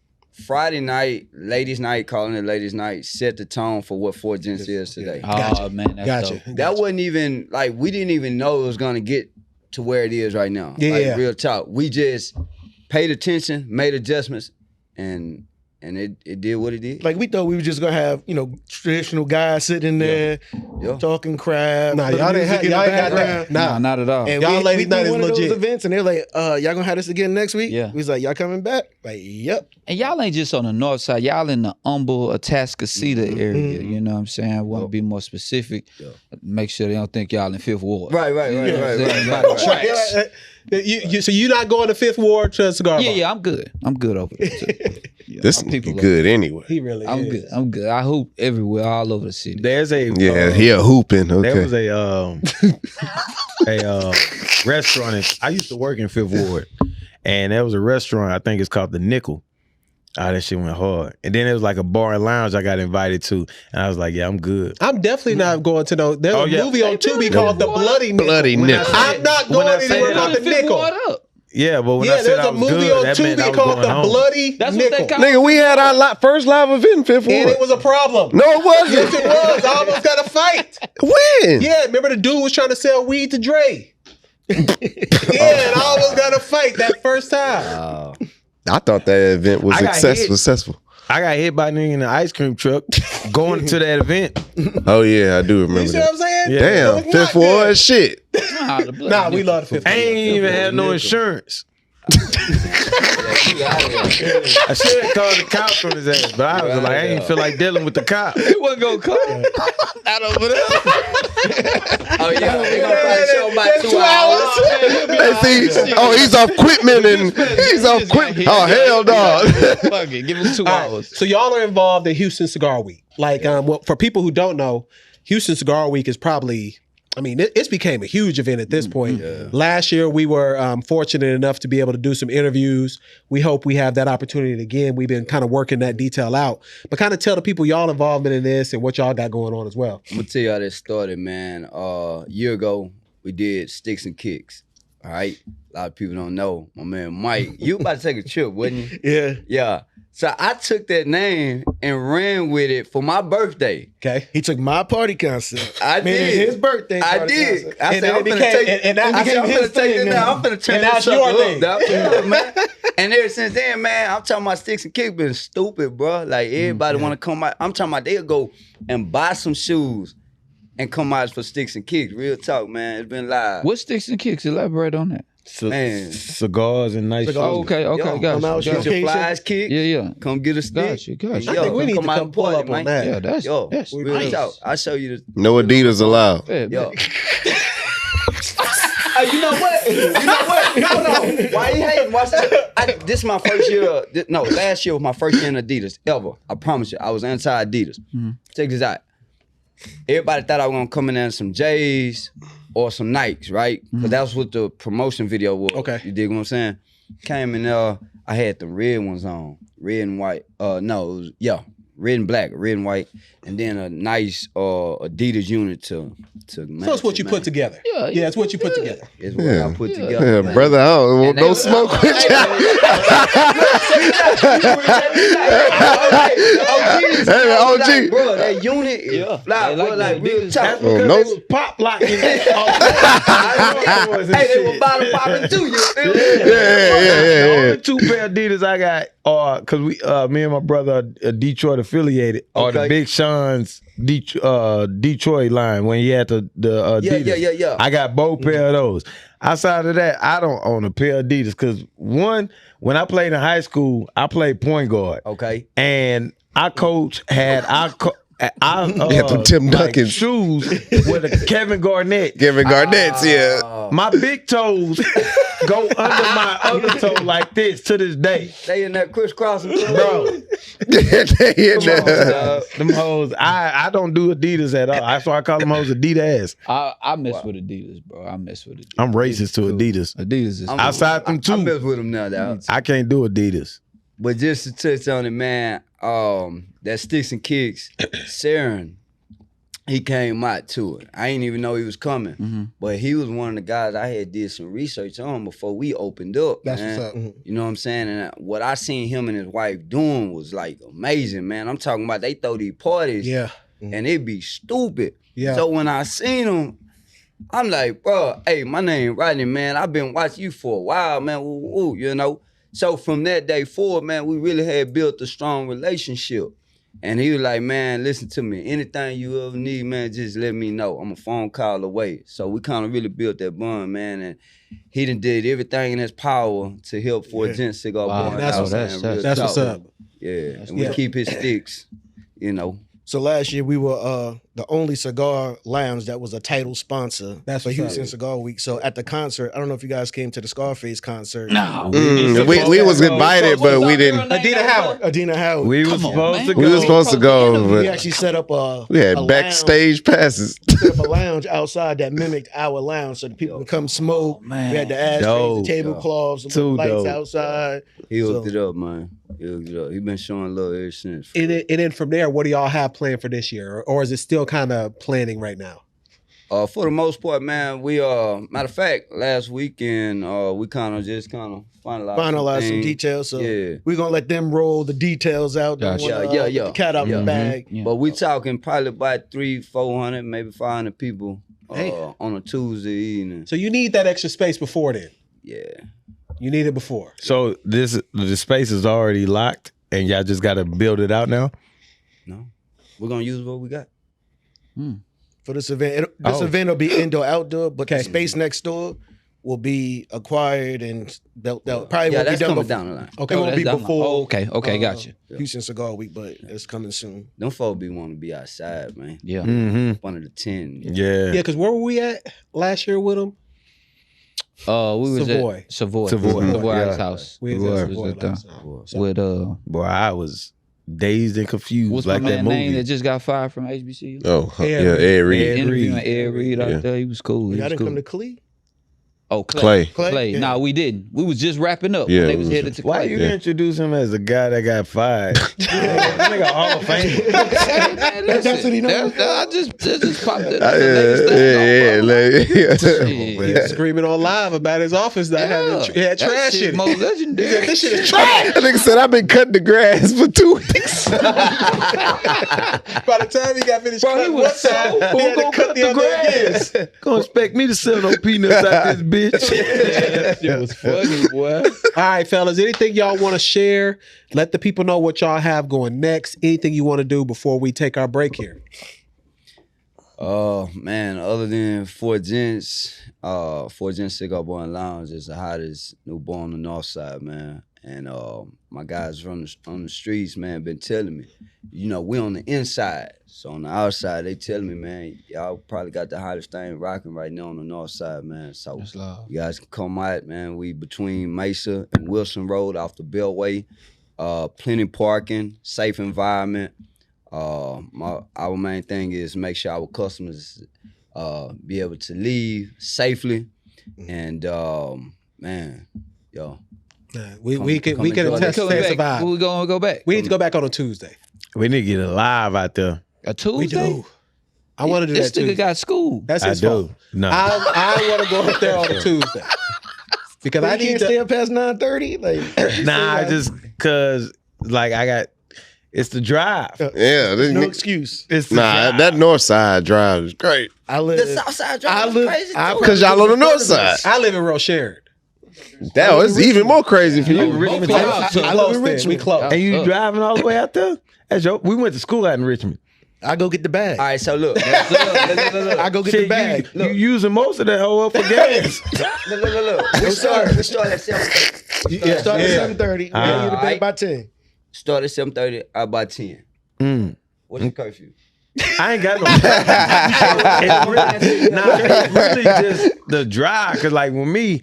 Friday night, ladies' night, calling it ladies' night, set the tone for what 4Gents is today. Oh man, that's Gotcha. dope. That wasn't even like we didn't even know it was gonna get to where it is right now. Yeah. Like, real talk. We just paid attention, made adjustments, and it did what it did. Like we thought we were just gonna have, you know, traditional guys sitting there Yeah. talking crap. Nah, little y'all didn't music have, in the y'all ain't got background. that. Nah. No, not at all. And Y'all we ladies' night did is one of those legit. events, and they're like, y'all gonna have this again next week? Yeah. We was like, y'all coming back? Like, yep. And y'all ain't just on the north side. Y'all in the Humble, Atascocita area. You know what I'm saying? I want to be more specific. Yeah. Make sure they don't think y'all in Fifth Ward. Right. So you're not going to Fifth Ward to a cigar bar? Yeah, I'm good. I'm good over there. too. Yeah, This my people nigga good anyway. He really I'm is. good. I'm good. I hoop everywhere, all over the city. There's a Yeah, he a hooping. There Okay. was a restaurant. I used to work in Fifth Ward, and there was a restaurant. I think it's called the Nickel. Oh, that shit went hard. And then it was like a bar and lounge I got invited to, and I was like, yeah, I'm good. I'm definitely not going to know. There's Oh, a yeah. movie on Tubi called The Bloody Nickel. Bloody Nickel. I'm not When I going say anywhere that, about the Fifth nickel. Ward up. Yeah, but when Yeah, I said there's I a was movie good, on that meant I Tubi was called going The home. Bloody That's what Nickel. they call Nigga, we had our first live event in Fifth And Ward. it was a problem. No, it wasn't. Yes, it was. I almost got a fight. When? Yeah, remember the dude was trying to sell weed to Dre? Yeah, and I almost got a fight that first time. I thought that event was I got successful. I got hit by a nigga in an ice cream truck going to that event. Oh yeah, I do remember You see what that. I'm saying? Yeah. Damn, It was Fifth not Ward good. shit. Nah, we love the Fifth I Ward. ain't even had no insurance. I should have called the cops on his ass, but I was like, I ain't feel like dealing with the cop. He wasn't gonna come. Not over there. Oh yeah, we gonna probably show about 2 hours. They see, oh, he's off equipment and he's off equipment. Oh hell, dog. Fuck it, give him 2 All right, hours. so y'all are involved in Houston Cigar Week. Like, well, for people who don't know, Houston Cigar Week is probably, I mean, it's became a huge event at this point. Last year, we were fortunate enough to be able to do some interviews. We hope we have that opportunity again. We've been kind of working that detail out, but kind of tell the people y'all involvement in this and what y'all got going on as well. I'm gonna tell you how this started, man. A year ago, we did Sticks and Kicks. All right, a lot of people don't know. My man Mike, you about to take a trip, wasn't you? Yeah. Yeah. So I took that name and ran with it for my birthday. Okay. He took my party concept. I Made it did. his birthday I party did. concept. I And said, then I'm it finna became- take and that I said, became I'm his finna take thing it now. now. I'm finna turn And this that's your sucker thing. up. That's man. And ever since then, man, I'm talking about Sticks and Kicks been stupid, bro. Like everybody want to come out. I'm talking about they'll go and buy some shoes and come out for Sticks and Kicks. Real talk, man. It's been live. What Sticks and Kicks? Elaborate on that. Man. Cigars and nice Cigars. Oh, shoes. okay, Yo, got I'm out you. Get Got you. your flies kicked. Yeah. Come get a stick. Got you. I think we need to out come and pull party, up on man. that. Yeah, that's Yo, real nice. talk. I'll show you the. No Adidas allowed. Yeah, Yo. man. You know what? Hold on. Why you hating? Watch that. This is my first year. Last year was my first year in Adidas ever. I promise you. I was anti-Adidas. Check this out. Everybody thought I was gonna come in there in some J's or some Nikes, right? Because that's what the promotion video was. Okay. You dig what I'm saying? Came in there, I had the red ones on. Red and white. Red and black, red and white, and then a nice Adidas unit to match. So it's what it, you man. put together. Yeah, it's what you put together. It's what Yeah. I put Yeah. together. Yeah, man. brother, I don't want And no they- smoke with you. Hey, OG. Bro, that unit is fly, They bro, like like the real Adidas. talk. Oh, Because no. they was pop locking. Hey, they were bottom popping too, you feel me? Yeah. The only two pair of Adidas I got are because me and my brother are Detroit affiliated, are the Okay. Big Sean's Detroit line when he had the Adidas. Yeah. I got both pair of those. Outside of that, I don't own a pair of Adidas because one, when I played in high school, I played point guard, Okay. and our coach had them Tim Duncans. shoes with a Kevin Garnett. Kevin Garnett's, yeah. My big toes go under my other toe like this to this day. They in that crisscrossing, Bro, They in there. them hoes, I don't do Adidas at all. That's why I call them hoes Adidas. I mess with Adidas, bro. I mess with Adidas. I'm racist to Adidas. Adidas is Outside them I two, mess with them now, dog. I can't do Adidas. But just to touch on it, man, that Sticks and Kicks, Saren, he came out to it. I didn't even know he was coming, but he was one of the guys I had did some research on before we opened up. That's man. what's up. You know what I'm saying? And what I seen him and his wife doing was like amazing, man. I'm talking about they throw these parties, Yeah. and it be stupid. Yeah. So when I seen him, I'm like, bro, hey, my name Rodney, man. I've been watching you for a while, man. Ooh, you know. So from that day forward, man, we really had built a strong relationship. And he was like, man, listen to me. Anything you ever need, man, just let me know. I'm a phone call away. So we kind of really built that bond, man. And he done did everything in his power to help 4Gents Cigar. Wow, Bar that's out, what's man. up. Real That's what's talk. up. Yeah, and we yeah. keep his sticks, you know. So last year we were the only cigar lounge that was a title sponsor That's for what's up. Houston Cigar Week. So at the concert, I don't know if you guys came to the Scarface concert. No. We was invited, but we didn't. Adina Howard. Adina Howard. We was Come on, supposed man. to We go. were supposed to go, we but actually set up we had a lounge. backstage passes. Set up a lounge outside that mimicked our lounge, so the people could come smoke. man. We had the ashtrays, Dope. the tablecloths, the Too lights dope. outside. He hooked So- it up, man. He hooked it up. He been showing love ever since. And then from there, what do y'all have planned for this year? Or is it still kind of planning right now? For the most part, man, we matter of fact, last weekend we kind of Finalize some things. details. So Yeah. we're gonna let them roll the details out. Don't Gotcha. wanna, Yeah. let the cat out the bag. Yeah. But we talking probably about 300-400, maybe 500 people Damn. on a Tuesday evening. So you need that extra space before then. Yeah. You need it before. So the space is already locked, and y'all just got to build it out now. No. We're gonna use what we got. For this event. This Oh. event will be indoor, outdoor, but Okay. the space next door will be acquired and built out. Probably Yeah, won't be that's done coming before. down the line. Okay. It won't that's be done. before. Oh, okay, gotcha. Houston Cigar Week, but it's coming soon. Them folk be want to be outside, man. Yeah. Mm-hmm. One of the 10. Yeah. Yeah, because where were we at last year with them? We was Savoy. at Savoy. Savoy. Savoy's Yeah. house. We Savoy. was at Was Savoy at the- last time. So- With Boy, I was dazed and confused what's like my that man name movie. that just got fired from HBCU? Oh, Ed yeah, Reed. Ed Reed. Ed Interviewing Reed. Ed Reed out Yeah. there. He was cool. He Y'all was didn't cool. come to Clee? Oh, Clay. Clay. Yeah. No, we didn't. We was just wrapping up Yeah, when they it was was- headed to Why Clay. you introduce him as the guy that got fired? That nigga Hall of Fame. Man, That's listen, what he knows I just popped it. Yeah. He was screaming on live about his office not having had trash in it. Most legendary. This shit is trash. That nigga said, I've been cutting the grass for 2 weeks. By the time he got finished Bro, he cutting was one side, so- he had to cut the other again. Gonna expect me to sell no peanuts out this bitch. That shit was funny, boy. All right, fellas, anything y'all want to share? Let the people know what y'all have going next. Anything you want to do before we take our break here? Man, other than 4Gents, 4Gents Cigar Bar and Lounge is the hottest new bar on the north side, man. And my guys from on the streets, man, been telling me, you know, we on the inside. So on the outside, they telling me, man, y'all probably got the hottest thing rocking right now on the north side, man. So That's love. you guys can come out, man. We between Mesa and Wilson Road off the Beltway. Plenty parking, safe environment. Our main thing is make sure our customers be able to leave safely. And man, yo. We can come enjoy attest this. to that survive. We gonna go back. We need to go back on a Tuesday. We need to get it live out there. A Tuesday. We do. I want to do This that nigga Tuesday. got school. That's I his do. fault. No. I want to go up there on a Tuesday because I I need can't to. stay up past 9:30. Like, Nah, just cause like it's the drive. Yeah. no excuse. It's the Nah, drive. that north side drive is great. I live. The south side I drive is live. crazy I too. Because y'all on the north side. I live in Rochelle. That was even more crazy for you. Richmond. I Close. live in Close then. Richmond. We close. And you driving all the way out there? We went to school out in Richmond. I go get the bag. All right, so look. I go get the Shit, bag. you using most of that hoe up for gas. Look. We start at 7:30. Yeah, Start at yeah. 7:30. We got you the bag Alright. by 10. Start at 7:30, out by 10. What's your curfew? I ain't got no. It's really just the drive. Cause like with me,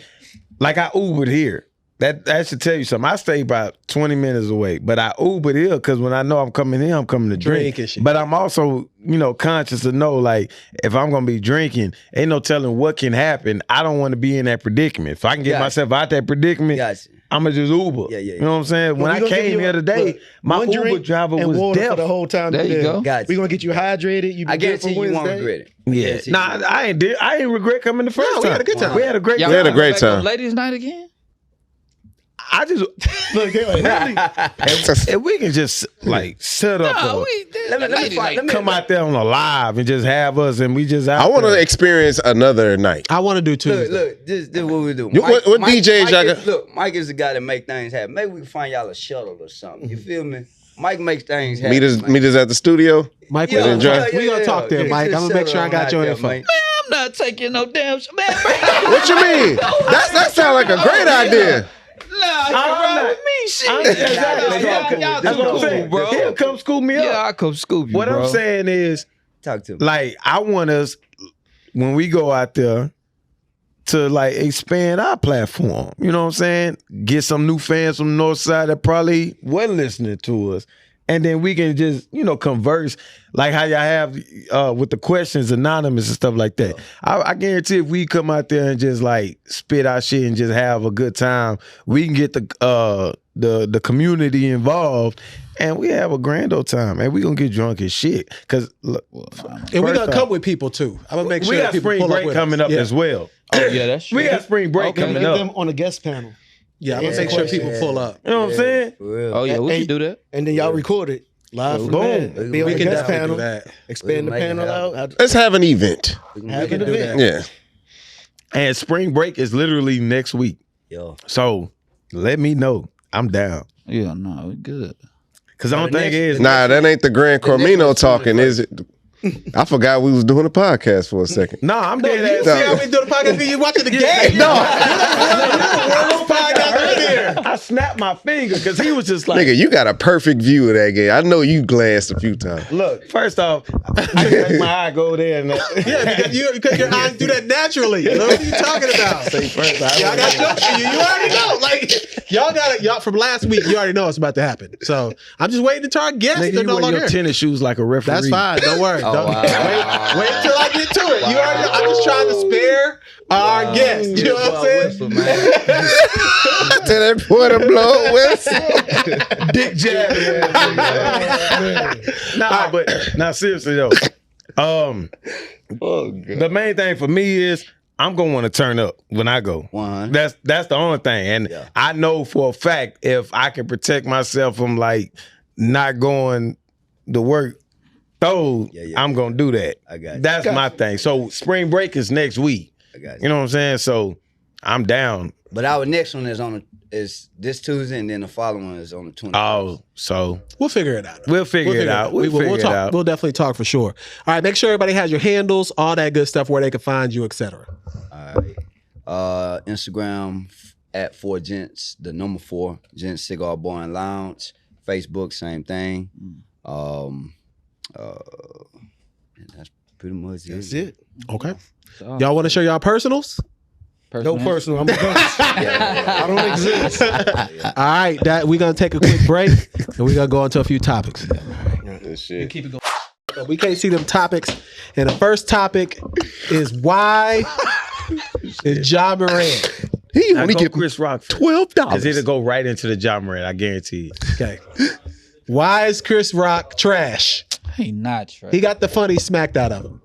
like I Ubered here. That should tell you something. I stay about 20 minutes away, but I Uber here because when I know I'm coming in, I'm coming to drink. And shit. But I'm also, conscious to know, like, if I'm gonna be drinking, ain't no telling what can happen. I don't want to be in that predicament. If I can get myself out that predicament, I'm gonna just Uber. Yeah. You know what I'm saying? When I came here today, my Uber driver and was water deaf. for the whole time. There you go. We're gonna get you hydrated. You I be good guarantee for you won't Wednesday. regret it. Yeah. Nah, I ain't regret coming the first time. we had a good time. We had a great Y'all time. had a great back on time. Ladies' night again? I just Look, they like, really? if we can just like set up No, a, come out there on a live and just have us and we just out I want there. to experience another night. I want to do Tuesday. Look, this is what we do. What DJs y'all got? Look, Mike is the guy that make things happen. Maybe we can find y'all a shuttle or something. You feel me? Mike makes things happen. Meet us at the studio. Mike, Yeah, we're enjoy. gonna talk there, Mike. I'm gonna make sure I got your info. I'm not taking no damn man. What you mean? That sounds like a great idea. Nah, you ride with me, shit. Y'all That's what I'm cool, saying, bro. He'll come scoop me up. Yeah, I come scoop you, What bro. I'm saying is, Talk to me. like, I want us when we go out there to like expand our platform. You know what I'm saying? Get some new fans from the North Side that probably wasn't listening to us. And then we can just, converse like how y'all have with the questions anonymous and stuff like that. I guarantee if we come out there and just like spit our shit and just have a good time, we can get the community involved and we have a grand old time. And we gonna get drunk as shit. Cause look, And we're gonna first come off, with people too. I'm gonna make sure we that got people spring pull up break with coming us. up Yeah. as well. Oh, yeah, that's true. We got spring break Can we coming get up. them on a guest panel? Yeah, I'm gonna make sure people pull up. You know what I'm saying? For real. Oh, yeah, we Hey, can do that. And then y'all record it live from Boom. there. Be on We the can guest definitely panel. do that. Expand the We'll make it panel happen. out. Let's have an event. Have an do event. Yeah. And spring break is literally next week. Yo. So let me know. I'm down. Yeah, no, we good. Cause I don't the think next- it is. Nah, that ain't the Grand Cormino one's talking, is it? I forgot we was doing a podcast for a second. No, I'm You dead see ass. how we do the podcast? You watching the game? No, podcast right here. I snapped my finger because he was just like, Nigga, you got a perfect view of that game. I know you glanced a few times. look, first off, I can make my eye go there. And Yeah, because your eyes do that naturally. What are you talking about? Y'all got jokes for you. You already know. Like y'all from last week. You already know it's about to happen. So I'm just waiting until our guests Nigga, are you no wear longer your here. tennis shoes like a referee. That's fine. Don't worry. Oh, Don't, wow. wait till I get to it. You already know. I'm just trying to spare our guests. You know what I'm saying? Whistle, man. Tell that boy to blow a whistle. Dick jab. Nah, seriously though. The main thing for me is I'm gonna want to turn up when I go. 100. That's the only thing. And Yeah. I know for a fact if I can protect myself from like not going to work I'm gonna do that. I got you. That's my thing. So spring break is next week. I got you. You know what I'm saying? So I'm down. But our next one is this Tuesday, and then the following one is on the 21st. Oh, so We'll figure it out. we'll figure it out. We'll figure it talk. out. We'll definitely talk for sure. All right, make sure everybody has your handles, all that good stuff, where they can find you, etc. All right. Instagram at 4Gents, the number 4, Gents Cigar Bar and Lounge. Facebook, same thing. And that's pretty much it. That's it. Okay. Y'all want to share y'all personals? No personal. I'm a ghost. I don't exist. All right, we're gonna take a quick break and we're gonna go into a few topics. This shit. Keep it going. We can't see them topics, and the first topic is why is Ja Morant? He Now only go get Chris Rock $12. because it'll go right into the John Morant. I guarantee you. Okay. Why is Chris Rock trash? He not trash. He got the funny smacked out of him.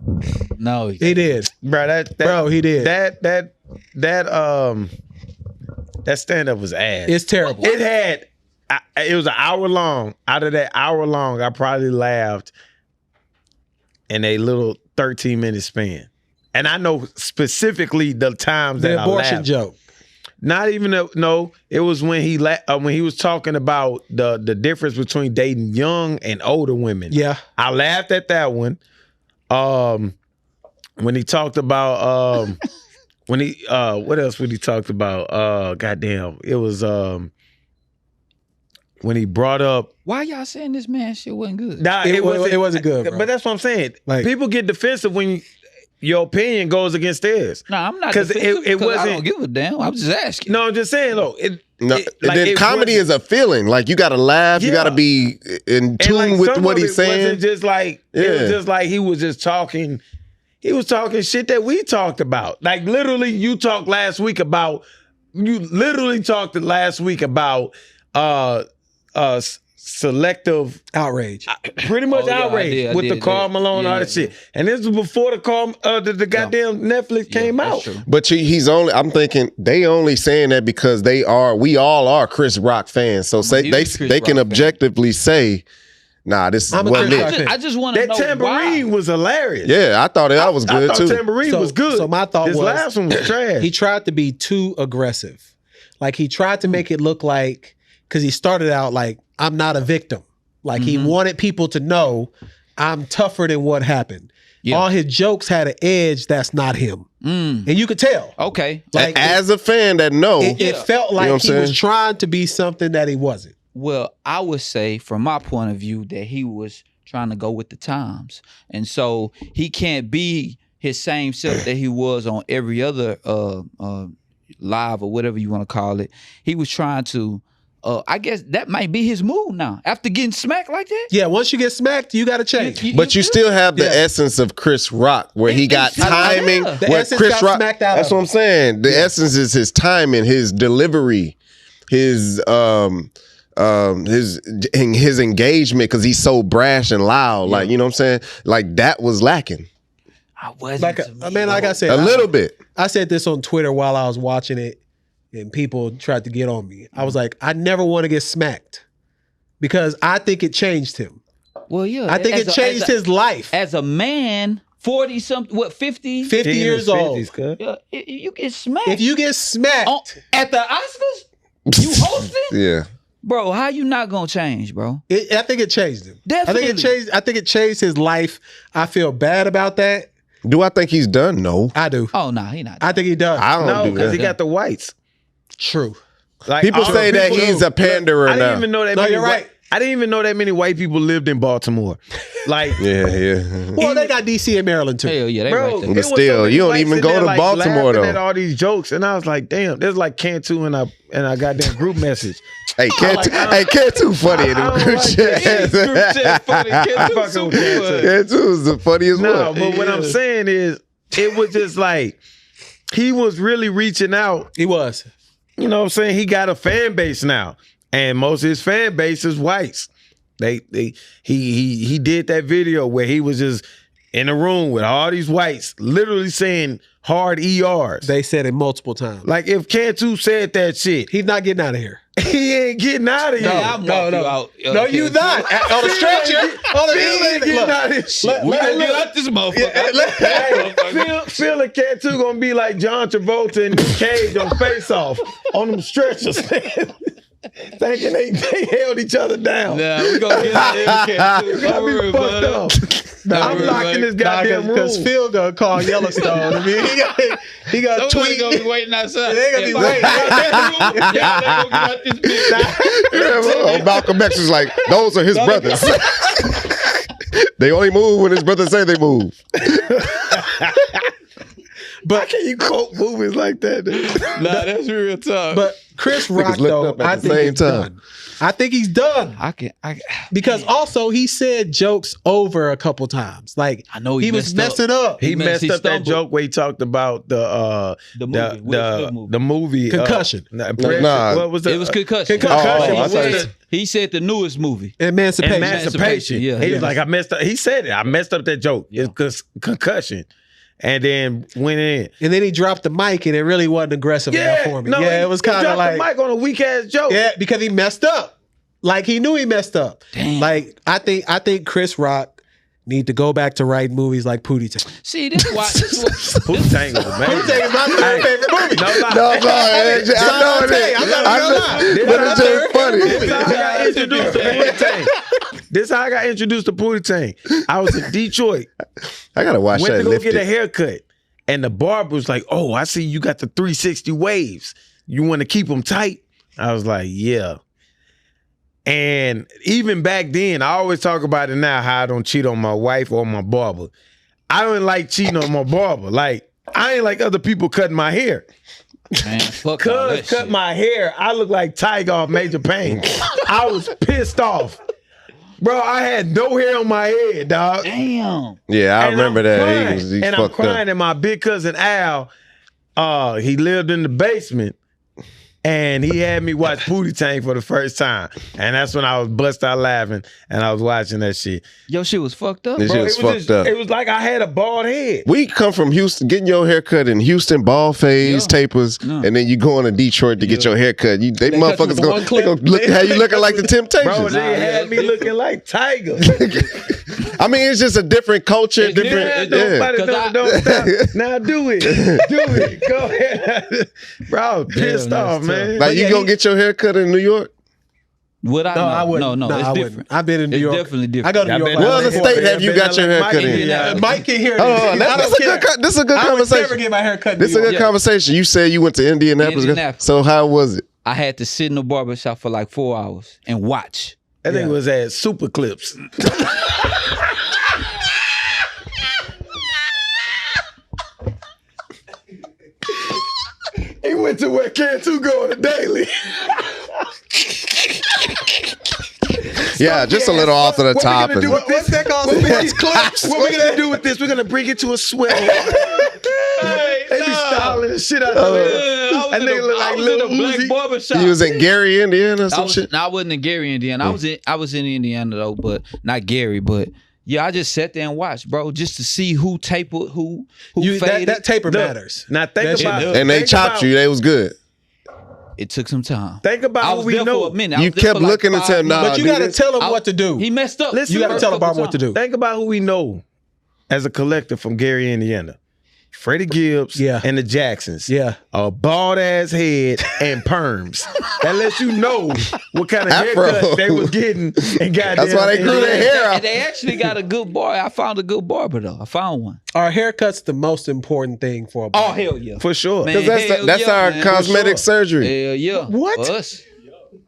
No, He did. Bro, Bro, he did. That stand up was ass. It's terrible. It was an hour long. Out of that hour long, I probably laughed in a little 13-minute span. And I know specifically the times The that I abortion laughed. joke. Not even no. It was when he was talking about the difference between dating young and older women. Yeah. I laughed at that one. When he talked about what else would he talked about? Goddamn, it was when he brought up. Why y'all saying this man shit wasn't good? Nah, It wasn't good, bro. But that's what I'm saying. Like- People get defensive when your opinion goes against theirs. No, I'm not 'Cause defensive it because I wasn't- don't give a damn. I'm just asking. No, I'm just saying though. No, then it comedy is a feeling. Like you got to laugh, you got to be in tune with what he's saying. Wasn't just like it was just like he was just talking. He was talking shit that we talked about. Like literally, you talked last week about. You literally talked last week about selective outrage. Pretty much outrage with the Karl Malone, all that shit. And this was before the goddamn Netflix came out. But he's only, I'm thinking they only saying that because we all are Chris Rock fans. So they can objectively say, nah, this wasn't it. I just want to know that tambourine was hilarious. Yeah, I thought that was good too. Tambourine was good. So my thought was, last one was trash. He tried to be too aggressive. Like he tried to make it look like, because he started out like, I'm not a victim. Like he wanted people to know I'm tougher than what happened. Yeah. All his jokes had an edge that's not him. And you could tell. Okay. Like as a fan that it felt like he was trying to be something that he wasn't. Well, I would say from my point of view that he was trying to go with the times. And so he can't be his same self that he was on every other live or whatever you want to call it. He was trying to I guess that might be his move now. After getting smacked like that? Yeah, once you get smacked, you got to change. But you still have the essence of Chris Rock, where he got timing. Where Chris Rock, that's what I'm saying. The essence is his timing, his delivery, his engagement, because he's so brash and loud. Like, you know what I'm saying? Like that was lacking. I wasn't. Like I said, a little bit. I said this on Twitter while I was watching it. And people tried to get on me. I was like, I never want to get smacked because I think it changed him. Well, yeah. I think it changed his life. As a man, 40-something, what, 50? 50 years old. Yeah, you get smacked. If you get smacked. At the Oscars? You hosting? Yeah. Bro, how you not going to change, bro? I think it changed him. Definitely. I think it changed his life. I feel bad about that. Do I think he's done? No. I do. Oh, no, he not. I think he does. I don't do that. because he got the whites. True. Like, people say that he's a panderer now. I didn't even know that. No, you're right. I didn't even know that many white people lived in Baltimore. Like, yeah. Well, they got DC and Maryland too. Hell yeah, they bro, right there. But still, you don't even go to Baltimore though. At all these jokes, and I was like, damn, there's like Cantu in our goddamn group message. Hey, Cantu funny in the group chat. Cantu is the funniest one. No, but what I'm saying is, it was just like he was really reaching out. He was. You know what I'm saying? He got a fan base now. And most of his fan base is whites. He did that video where he was just in a room with all these whites, literally saying hard ERs. They said it multiple times. Like if Cantu said that shit, he's not getting out of here. He ain't getting out of here. No, you not. On a stretcher. We gonna get out this motherfucker. Phil and Cantu gonna be like John Travolta in Nick Cage on Face Off on them stretchers. Thinking they held each other down. Yeah, we gonna get out here. You gotta be fucked up. I'm locking this goddamn room. Because Phil gonna call Yellowstone. I mean, he got tweet. Gonna be waiting outside. They gonna be waiting. Malcolm X is like, those are his brothers. They only move when his brothers say they move. But how can you quote movies like that? Nah, that's real tough. But Chris Rock, though, I think he's done. I think he's done. Because also he said jokes over a couple times. Like I know he was messing up. He messed up that joke where he talked about the movie Concussion. What was it? It was Concussion. He said the newest movie. Emancipation. Yeah. He was like, I messed up. He said it. I messed up that joke. Yeah. It's Concussion. And then went in. And then he dropped the mic and it really wasn't aggressive enough for me. It was kind of like. He dropped the mic on a weak ass joke. Yeah, because he messed up. Like he knew he messed up. Damn. Like I think Chris Rock need to go back to writing movies like Pootie Tang. See, this is why. Pootie Tang was amazing. Pootie Tang is my favorite movie. I know it is. But it's just funny. This is how I got introduced to Pootie Tang. I was in Detroit. I gotta watch that. Went to go get a haircut, and the barber was like, "Oh, I see you got the 360 waves. You want to keep them tight?" I was like, "Yeah." And even back then, I always talk about it now, how I don't cheat on my wife or my barber. I don't like cheating on my barber. Like, I ain't like other people cutting my hair. Man, fuck all that Cuz cut shit. my hair. I look like Tiger off Major Pain. I was pissed off. Bro, I had no hair on my head, dog. Damn. Yeah, I And remember I'm that. crying. He and I'm fucked crying, up. and my big cousin Al, he lived in the basement. And he had me watch Pootie Tang for the first time. And that's when I was bust out laughing and I was watching that shit. Your shit was fucked up. This Bro, shit was it was fucked up. It was like I had a bald head. We come from Houston, getting your hair cut in Houston, bald fades, Yeah. tapers, Yeah. and then you going to Detroit to get your hair cut. They cut you motherfuckers with going one to clip. look how you looking like the Temptations. Bro, they had me looking like Tiger. I mean, it's just a different culture, It's different. different. Yeah. Nobody don't stop. Now do it. Do it. Go ahead. Bro, I was pissed off, man. Like you gonna get your hair cut in New York? Would I? No, No, I wouldn't. No, No, it's I different. wouldn't. I've been in New It's York. definitely different. I go to New York. been like What other that. state have you got your hair cut in? Indianapolis. Mike can hear Hold this. on, I this don't is a care. good. This is a good I would never conversation. get my hair cut in This is New a good York. conversation. You said you went to Indianapolis. Indianapolis. So how was it? I had to sit in the barbershop for like 4 hours and watch. That nigga was at Super Clips. He went to where Cantu go on a daily. Yeah, just a little off of the What we top. gonna do with this? that called? What we gonna do with this? We're gonna bring it to a swell. They be styling the shit out of it. That nigga look like Lil black Uzi. barbershop. You was in Gary, Indiana, or some shit. I wasn't in Gary, Indiana. I was in Indiana though, but not Gary. But yeah, I just sat there and watched, bro, just to see who tapered, who faded. That taper Look, matters. Now think That shit about does. And they think chopped about- you. They was good. It took some time. Think about I who was we there know. for a minute. I You was there kept for like looking and 5 telling, minutes. nah, But you do got to this. tell them what to do. He messed up. Listen, You got to tell a barber what to do. Think about who we know as a collective from Gary, Indiana. Freddie Gibbs Yeah. and the Jacksons. Yeah. A bald ass head and perms. That lets you know what kind of Afro. haircut they was getting and goddamn. That's why they grew their hair out. They actually got a good barber. I found a good barber though. I found one. Our haircut's the most important thing for a barber. Oh hell yeah. For sure. Man. Because Hell that's yeah, our man. cosmetic For surgery. Hell yeah. What? For us.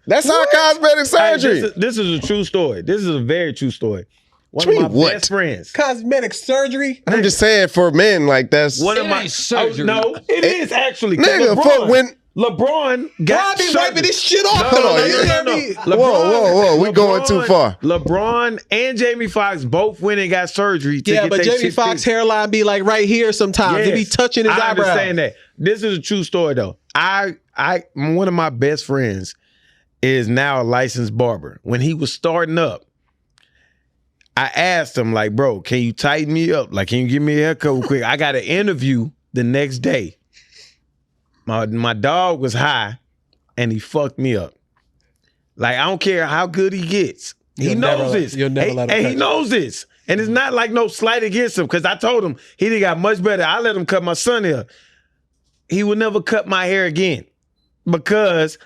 That's our cosmetic Hey, surgery. this is a true story. This is a very true story. One What you of my mean, what? best friends. Cosmetic surgery? I'm just saying for men, like that's One It of my ain't surgery. no, it is actually. 'cause nigga. Fuck when. LeBron I got be surgery. wiping this shit off. Hold though. on, You you- hear me? Whoa, we going too far. LeBron and Jamie Foxx both went and got surgery. To Yeah, get but their Jamie shit Foxx fixed. hairline be like right here sometimes. It be Yes, touching his I eyebrow. understand that. This is a true story though. I one of my best friends is now a licensed barber. When he was starting up, I asked him like, bro, can you tighten me up? Like, can you give me a haircut real quick? I got an interview the next day. My dog was high and he fucked me up. Like, I don't care how good he gets. He You'll knows never- this. you'll never let him And touch he you. knows this. And it's not like no slight against him because I told him he didn't got much better. I let him cut my son hair. He would never cut my hair again because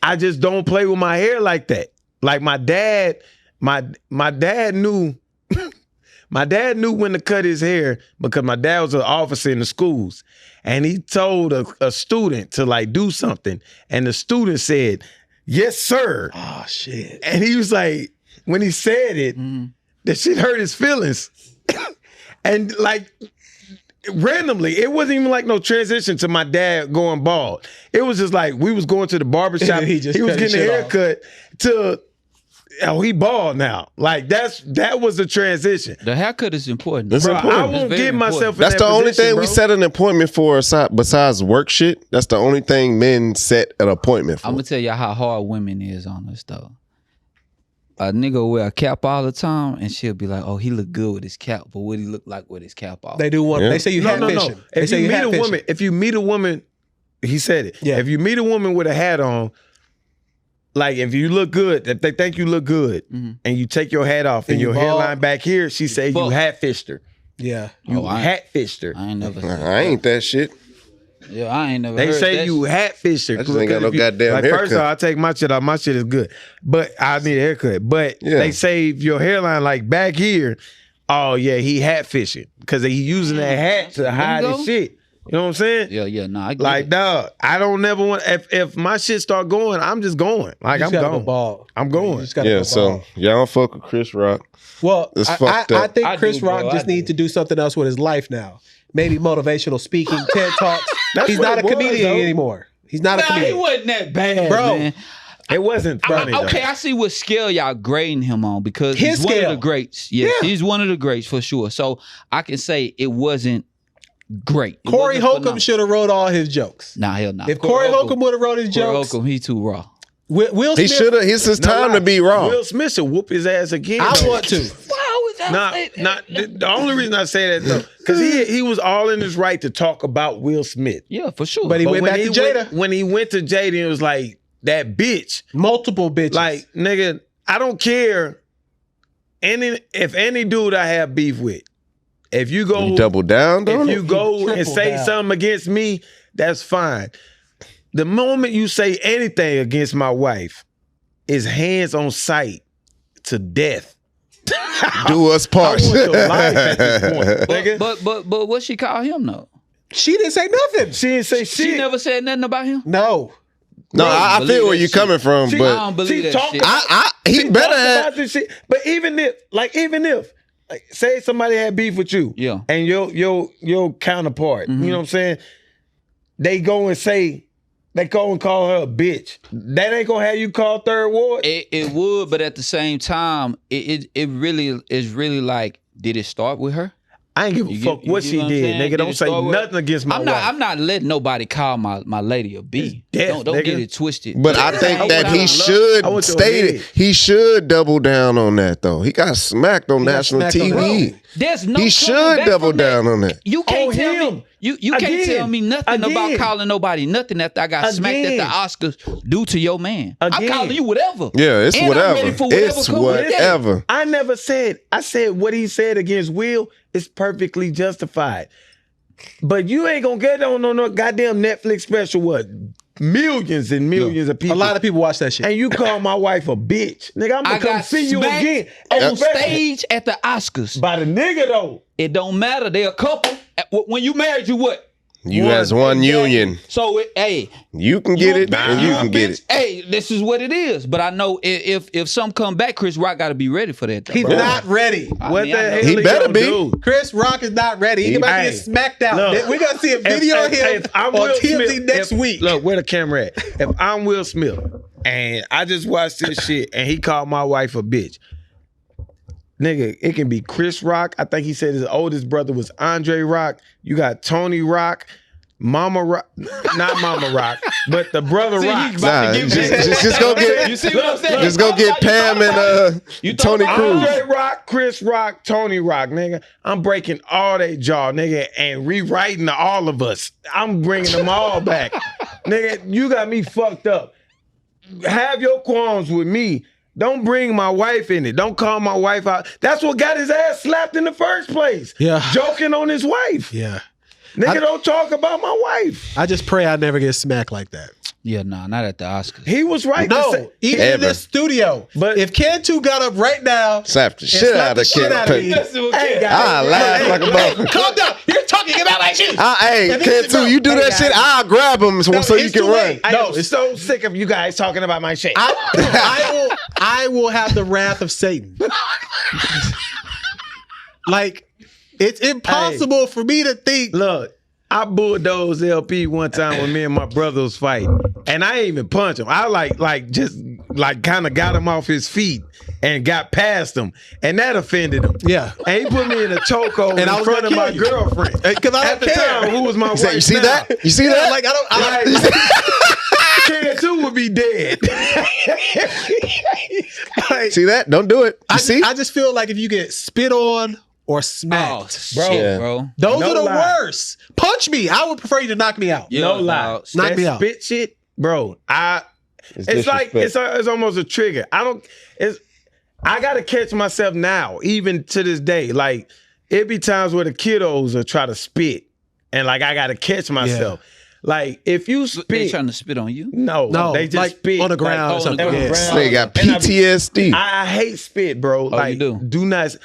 I just don't play with my hair like that. Like my dad knew my dad knew when to cut his hair because my dad was an officer in the schools. And he told a student to like do something. And the student said, "Yes, sir." Oh shit. And he was like, when he said it, that shit hurt his feelings. And like randomly, it wasn't even like no transition to my dad going bald. It was just like we was going to the barbershop. He he just was cut his getting a shit off. haircut to he bald now. Like that was the transition. The haircut is important. That's Bro, important. I It's won't very give myself important. in That's that the only position, thing bro. we set an appointment for besides work shit. That's the only thing men set an appointment for. I'm gonna tell y'all how hard women is on us though. A nigga will wear a cap all the time, and she'll be like, "Oh, he look good with his cap, but what he look like with his cap off?" They do want. Yeah. They say you No. catfishing. They If say you you meet a catfishing. woman, he said it. Yeah. If you meet a woman with a hat on, like if you look good, if they think you look good, and you take your hat off and And you your bald. hairline back here, she say you fuck. hat fished her. Yeah. You Oh, I- hat fished her. I ain't never. I ain't that shit. Yeah, I ain't never. They heard say that you shit. hat fished her. I just ain't got no If you- goddamn like, haircut. First of all, I take my shit off. My shit is good, but I need a haircut. But Yeah. they say your hairline like back here. Oh yeah, he hat fishing because he using that hat to hide go. his shit. You know what I'm saying? Yeah, nah. I get Like, it. dog, I don't never want. If my shit start going, I'm just going. Like You I'm just gotta going. go bald. I'm You going. just gotta Yeah, go so bald. y'all don't fuck with Chris Rock. Well, It's I fucked up. think I Chris do, bro. Rock just I do. needs to do something else with his life now. maybe motivational speaking, TED Talks. That's He's what not a it was, comedian though. anymore. He's not a Nah, he comedian. wasn't that bad, Bro. man. It wasn't funny. Okay, though. I see what scale y'all grading him on because His he's one scale. of the greats. Yes, Yeah. he's one of the greats for sure. So I can say it wasn't great. It Corey wasn't Holcomb phenomenal. should have wrote all his jokes. Nah, hell no. If Corey Holcomb would have wrote his Corey jokes, Holcomb, he too raw. Will He Smith, should have. It's his No time lie. to be wrong. Will Smith should whoop his ass again. I though. want to. Why was that? The only reason I say that though, because he was all in his right to talk about Will Smith. Yeah, for sure. But he went when back to Jada. when he went to Jada, it was like that bitch. Multiple bitches. Like nigga, I don't care. If any dude I have beef with, if you go You double down, if don't you go and Triple say down. something against me, that's fine. The moment you say anything against my wife, is hands on sight to death. do us I part. want your life at this point, nigga. but what she call him though? she didn't say nothing. She didn't say shit. She never said nothing about him. No. No, I believe feel where that you're shit. coming from, She- I but don't believe She that talked shit. about- he She better talked have. about this shit. But even if, like, say somebody had beef with you, Yeah. and your counterpart, you know what I'm saying? They go and say, they go and call her a bitch. That ain't gonna have you call Third Ward. It would, but at the same time, it really is really like, did it start with her? I ain't give a You fuck get- what you she know what I'm did, saying? nigga. Did Don't it say start with- nothing against my wife. I'm not letting nobody call my lady a B. death, Don't nigga. get it twisted. But I think I that want he your should I want your state it. head. He should double down on that, though. He got smacked on got national smacked on TV. that. There's no He coming should back double from that. down on that. You can't On tell him. me you can't Again. tell me nothing about Again. calling nobody nothing after I got smacked at the Again. Oscars due to your man. I'm Again. calling you whatever. Yeah, it's And I'm whatever. ready for whatever It's come with that. whatever. I never said. I said what he said against Will is perfectly justified. But you ain't gonna get on no goddamn Netflix special. What? Millions and millions of A people. lot of people watch that shit. And you call my wife a bitch, nigga. I'm gonna I come got see you smacked again on Especially stage at the Oscars. by the nigga though. It don't matter. They're a couple. When you married, you what? You as one Exactly. union. So hey, You can get you it, a and bitch, you a can get bitch. it. Hey, this is what it is. But I know if some come back, Chris Rock got to be ready for that. Though, He's bro. not ready. I What mean, the I know. hell? He better gonna be. do? Chris Rock is not ready. He about to Hey, get smacked out. look. We're gonna see a video of him I'm on Will TMZ Smith, next if- week. Look, where the camera at? If I'm Will Smith and I just watched this shit and he called my wife a bitch, nigga, it can be Chris Rock. I think he said his oldest brother was Andre Rock. You got Tony Rock, Mama Rock, not Mama Rock, but the brother See, Rock. he's about Nah, to give just go get You see what I'm saying? just go get Pam and You thought Tony about Cruz. Andre Rock, Chris Rock, Tony Rock, nigga. I'm breaking all they jaw, nigga, and rewriting all of us. I'm bringing them all back. Nigga, you got me fucked up. Have your qualms with me. Don't bring my wife in it. Don't call my wife out. That's what got his ass slapped in the first place. Yeah. Joking on his wife. Yeah. Nigga, don't talk about my wife. I just pray I never get smacked like that. Yeah, nah, not at the Oscars. He was right to No, say. even in Ever. this studio. But- if Cantu got up right now, Slap the and shit slapped out the of shit out of me, Kid. hey, guys, I laugh like a motherfucker. calm down. You're talking about my shit. Hey, And this Kid is- too, you do hey, that guys. shit, I'll grab him so you it's can too run. late. I No, am so sick of you guys talking about my shit. I will have the wrath of Satan. Like, it's impossible for me to think. Look, I bulldozed LP one time when me and my brother was fighting, and I ain't even punch him. I just kind of got him off his feet and got past him, and that offended him. Yeah. And he put me in a chokehold And in I was front of gonna my kill you. girlfriend. Because I At don't the care. time, who was my wife? You see now. that? You see Yeah, that? like, I don't. Kid too would be dead. Like, See that? Don't do it. You see? I just feel like if you get spit on or Oh, smacked, Bro. shit, Yeah. bro. those no are the lie. worst. Punch me. I would prefer you to knock me out. Yeah, No lie. dog. Knock That me out. spit shit, bro. It's like it's almost a trigger. I gotta catch myself now, even to this day. Like it be times where the kiddos will try to spit, and like I gotta catch myself. Like if you They spit, trying to spit on you? No, they just like spit on the ground or on the something. ground. Yeah. They got And I- PTSD. I hate spit, bro. Like you do? not.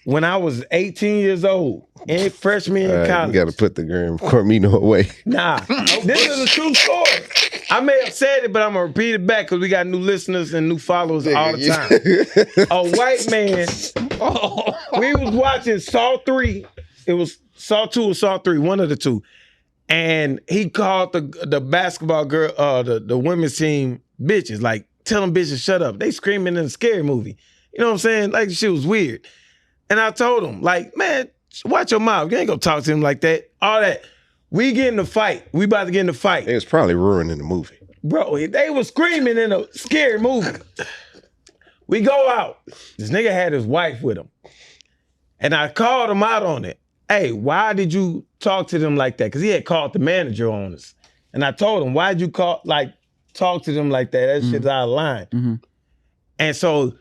When I was 18 years old, and freshman in All right, you college, got to put the Graham Cormino away. nah, this is a true story. I may have said it, but I'm gonna repeat it back because we got new listeners and new followers all the time. A white man, we was watching Saw 3. It was saw 2 or saw 3, one of the two. And he called the basketball girl, the women's team bitches, like, tell them bitches shut up. They screaming in a scary movie. You know what I'm saying? Like, shit was weird. And I told him, like, man, watch your mouth. You ain't gonna talk to him like that. All that. We get in the fight. We about to get in the fight. It was probably ruining the movie. Bro, they was screaming in a scary movie. We go out. This nigga had his wife with him. And I called him out on it. Hey, why did you talk to them like that? Because he had called the manager on us. And I told him, why'd you talk to them like that? That shit's out of line. Mm-hmm. And so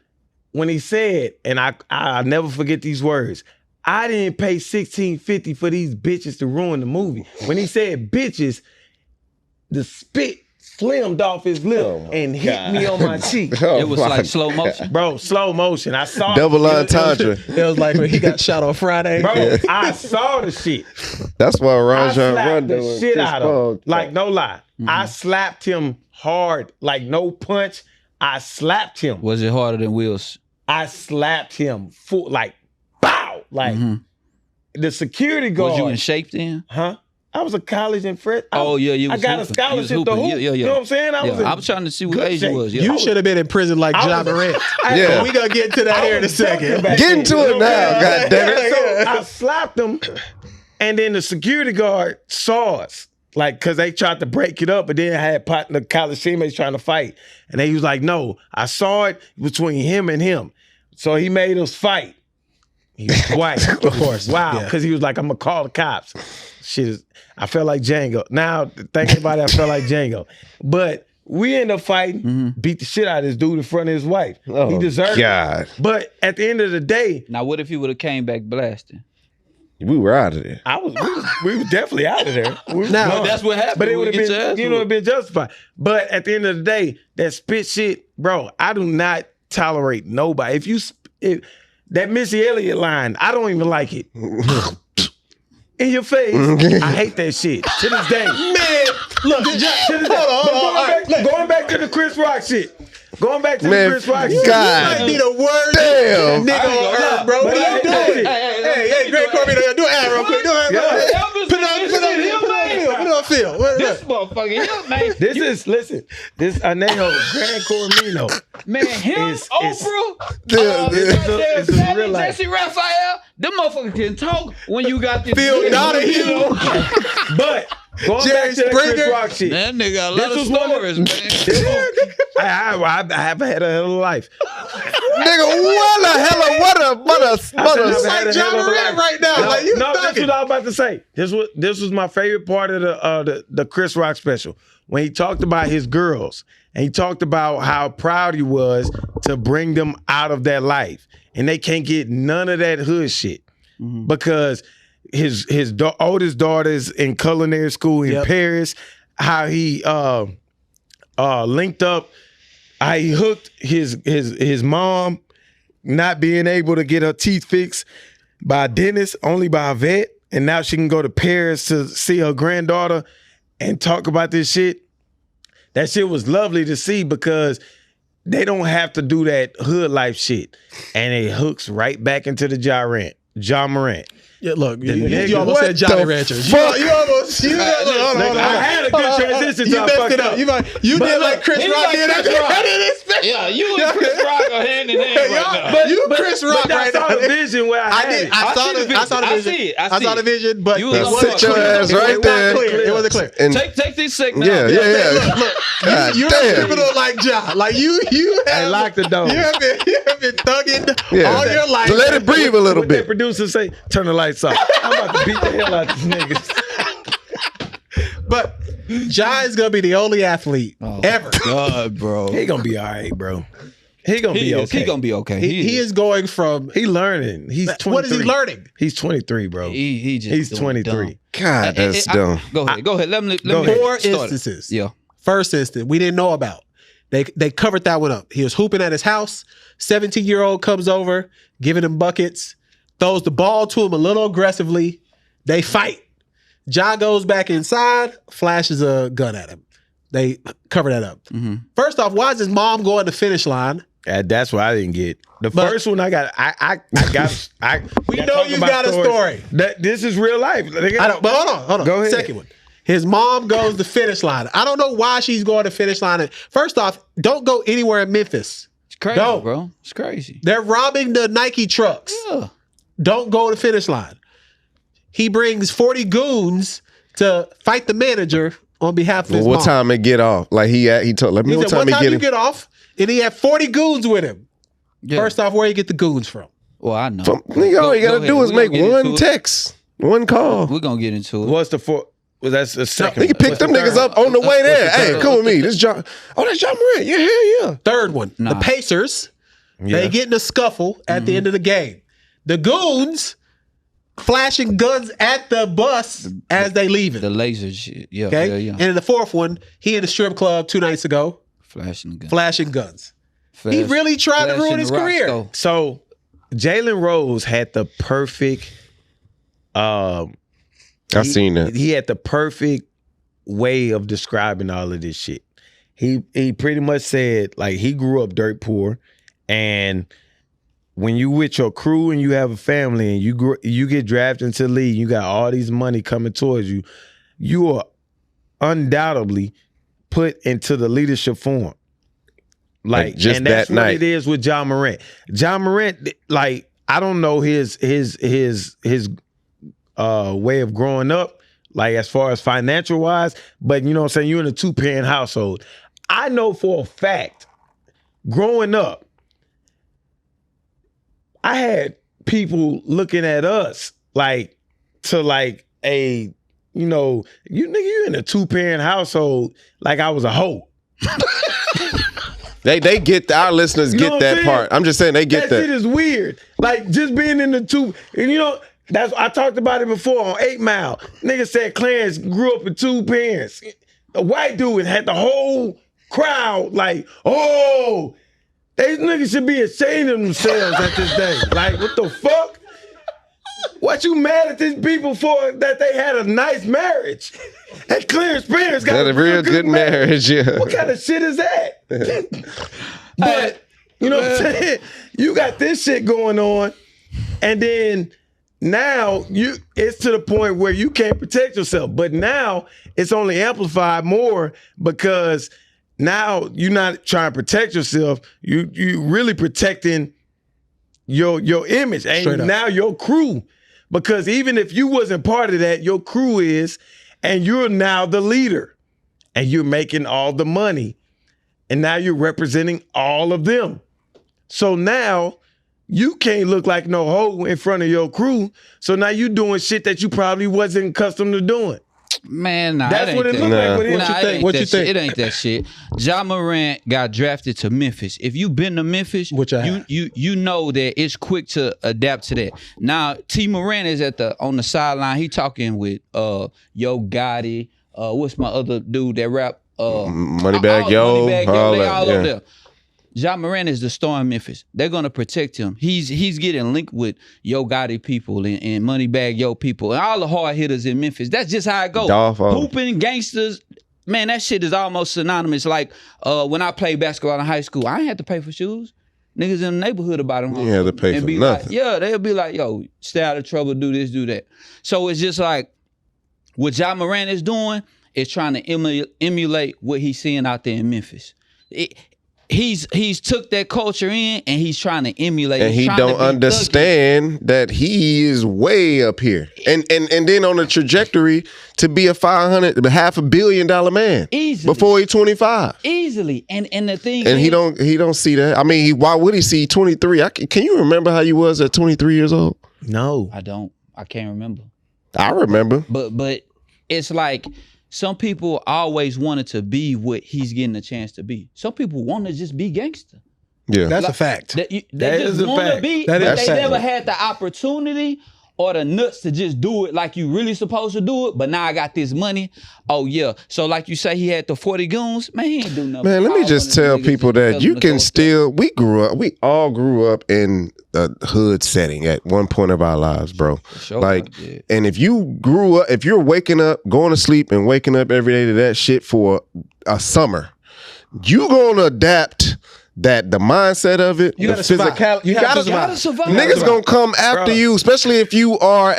when he said, and I'll never forget these words, I didn't pay $16.50 for these bitches to ruin the movie. When he said bitches, the spit slimmed off his lip and hit me on my cheek. It was like slow motion. Bro, slow motion. I saw Double entendre. It was like when he got shot on Friday. Bro, I saw the shit. That's why I Rajon slapped Rondo the and shit Chris out of Paul. him. Like, no lie. I slapped him hard. Like, no punch. I slapped him. Was it harder than Will's? I slapped him full, like, bow. Like, the security guard. Was you in shape then? Huh? I was a college and fresh. Oh, yeah, you I was got a hooping. scholarship You was to hooping. hoop. Yeah. You know what I'm saying? I was trying to see what good age shape. you was. Yeah. You should have been in prison like I Ja was- Morant. Yeah. We gonna get to that here in a second. Get into it now, goddammit. So I slapped him, and then the security guard saw us. Like, cause they tried to break it up, but then I had partner college teammates trying to fight. And they was like, no, I saw it between him and him. So he made us fight. He was white. Of course. Wow. Yeah. Cause he was like, I'm gonna call the cops. Shit, I felt like Django. Now, thinking about it, I felt like Django. But we ended up fighting, beat the shit out of this dude in front of his wife. Oh, he deserved God. it. But at the end of the day, Now, what if he would have came back blasting? We were out of there. we was definitely out of there. We was Now, gone. that's what happened But it when would we have get your ass been, whooped. it'd been justified. But at the end of the day, that spit shit, bro, I do not tolerate nobody. If that Missy Elliott line, I don't even like it. In your face, I hate that shit. To this day. Man, look, hold on. Going back to the Chris Rock shit. Going back to Man, the Chris Rock shit. God. might be the worst Damn. nigga on earth, bro. What are you doing? Hey, Greg Corbin, do an ad real quick. Do an ad. Put it on film. This motherfucker, him, man. This Anejo, Grand Cormino. Man, him, It's- Oprah, It's a real life. Jesse Raphael, them motherfuckers can talk when you got this. Phil Donahue. But going Jerry back to the Springer. Chris Rock shit. That nigga got a This lot of was one of- stories, man. I have had a hell of a life. Nigga, what a I've had It's a like hell Ja of a Morant life. right now. Like, you No, that's thugging. what I was about to say. This was my favorite part of the Chris Rock special, when he talked about his girls and he talked about how proud he was to bring them out of that life, and they can't get none of that hood shit because his oldest daughter's in culinary school in Paris. How he linked up, how he hooked his mom not being able to get her teeth fixed by a dentist, only by a vet, and now she can go to Paris to see her granddaughter and talk about this shit. That shit was lovely to see because they don't have to do that hood life shit, and it hooks right back into the Ja Morant. Yeah, look, you nigga- almost What said Jolly the Ranchers. fuck? You almost. Hold on. I had a good transition. You till I messed fucked it up. You But did look, like Chris he Rock like did. Chris Rock. I didn't expect. Yeah, you and Chris Rock are hand in hand right now. You Chris Rock But I right saw now. the vision where I had it. I saw the vision. I see it. I I see saw the it. vision, but You it was wasn't Sit your clear. ass It right wasn't there. clear. It wasn't clear. And Take this segment yeah, out. yeah. Look, God you're a damn. criminal like Ja. Like you I have. like the dome. You have been thugging Yeah. all your life. So let it breathe a little What that bit. producer say? Turn the lights off. I'm about to beat the hell out of these niggas. But Ja is gonna be the only athlete ever. God, bro. He gonna be all right, bro. He gonna be okay. He gonna be okay. He is going from. He learning. He's 23. What is he learning? He's 23, bro. He just He's doing 23. dumb. God, that's dumb. Go ahead. Let me Go ahead. 4 start it. instances. Yeah. First instance, we didn't know about. They covered that one up. He was hooping at his house. 17-year-old comes over, giving him buckets, throws the ball to him a little aggressively. They fight. Ja goes back inside, flashes a gun at him. They cover that up. First off, why is his mom going to the finish line That's what I didn't get. The first one I got, We know you got a story. This is real life. I don't, but hold on. Go ahead. Second one. His mom goes to finish line. I don't know why she's going to finish line. First off, don't go anywhere in Memphis. It's crazy, bro. It's crazy. They're robbing the Nike trucks. Yeah. Don't go to finish line. He brings 40 goons to fight the manager on behalf of his What mom. time it get off? Like he told. Let me know He what said, time what it time get you him. get off? And he had 40 goons with him. Yeah. First off, where you get the goons from? Well, I know. Nigga, all you gotta do is make one text, one call. We're gonna get into it. What's the four? Well, that's the second. Nigga pick them niggas up on the way there. Hey, come with me. This John. Oh, that's John Morant. Yeah, hell yeah. Third one, the Pacers. They get in a scuffle at the end of the game. The goons flashing guns at the bus as they leave it. The laser shit. Yeah. Okay. Yeah. And in the fourth one, he in the strip club 2 nights ago, Flashing gun. flashing guns. He really tried to ruin his career. So Jalen Rose had the perfect. I seen that. He had the perfect way of describing all of this shit. He pretty much said like he grew up dirt poor, and when you with your crew and you have a family and you get drafted into the league, you got all these money coming towards you, you are undoubtedly put into the leadership form. Like just and that's that what night. it is with John Morant. John Morant, like I don't know his way of growing up, like as far as financial wise, but you know what I'm saying, you're in a 2-parent household. I know for a fact, growing up, I had people looking at us like to like a, you know, you in a 2-parent household like I was a hoe. They get our listeners You know get what that I'm part. I'm just saying they get That shit that. is weird. Like just being in the two, and you know, that's I talked about it before on 8 Mile. Nigga said Clarence grew up with 2 parents. A white dude had the whole crowd like, oh, these niggas should be ashamed of themselves at this day. Like, what the fuck? What you mad at these people for that they had a nice marriage? And Clarence parents got That's a real good marriage, yeah. What kind of shit is that? But you know what I'm saying? You got this shit going on, and then now it's to the point where you can't protect yourself. But now it's only amplified more because now you're not trying to protect yourself. You really protecting your image and now your crew. Because even if you wasn't part of that, your crew is, and you're now the leader, and you're making all the money, and now you're representing all of them. So now you can't look like no hoe in front of your crew. So now you doing shit that you probably wasn't accustomed to doing. Man, nah, That's what it looked like with him. Nah, What you think? It ain't that shit. Ja Morant got drafted to Memphis. If you been to Memphis, Which I have. you know that it's quick to adapt to that. Now, T Morant is on the sideline. He talking with Yo Gotti. What's my other dude that rap? Moneybag Yo. Moneybag all They that, all yeah. over there. Ja Morant is the star in Memphis. They're gonna protect him. He's getting linked with Yo Gotti people and Moneybag Yo people and all the hard hitters in Memphis. That's just how it goes. Hooping gangsters, man, that shit is almost synonymous. Like when I played basketball in high school, I ain't had to pay for shoes. Niggas in the neighborhood about them. You had to pay and for be nothing. Like, yeah, they'll be like, yo, stay out of trouble, do this, do that. So it's just like what Ja Morant is doing is trying to emulate what he's seeing out there in Memphis. He's took that culture in and he's trying to emulate. And he don't understand that he is way up here, and then on a trajectory to be a $500 million man Easily. before he's 25. Easily, and the thing And is, he don't see that. I mean, why would he see 23? Can you remember how you was at 23 years old? No. I can't remember. I remember. But it's like some people always wanted to be what he's getting a chance to be. Some people want to just be gangster. Yeah, That's a fact. They That just is a want to fact. be, That but is they a fact. never had the opportunity or the nuts to just do it like you really supposed to do it. But now I got this money. Oh yeah. So like you say, he had the 40 goons. Man, he ain't do nothing. Man, let me All just one tell of these people niggas that just you tell them can to go we all grew up in a hood setting at one point of our lives, bro. sure, Like, yeah. and if you grew up, if you're waking up, going to sleep and waking up every day to that shit for a summer, you gonna adapt that the mindset of it, You the gotta survive. physicality, you You have gotta to survive. survive. Niggas gonna come after you, especially if you are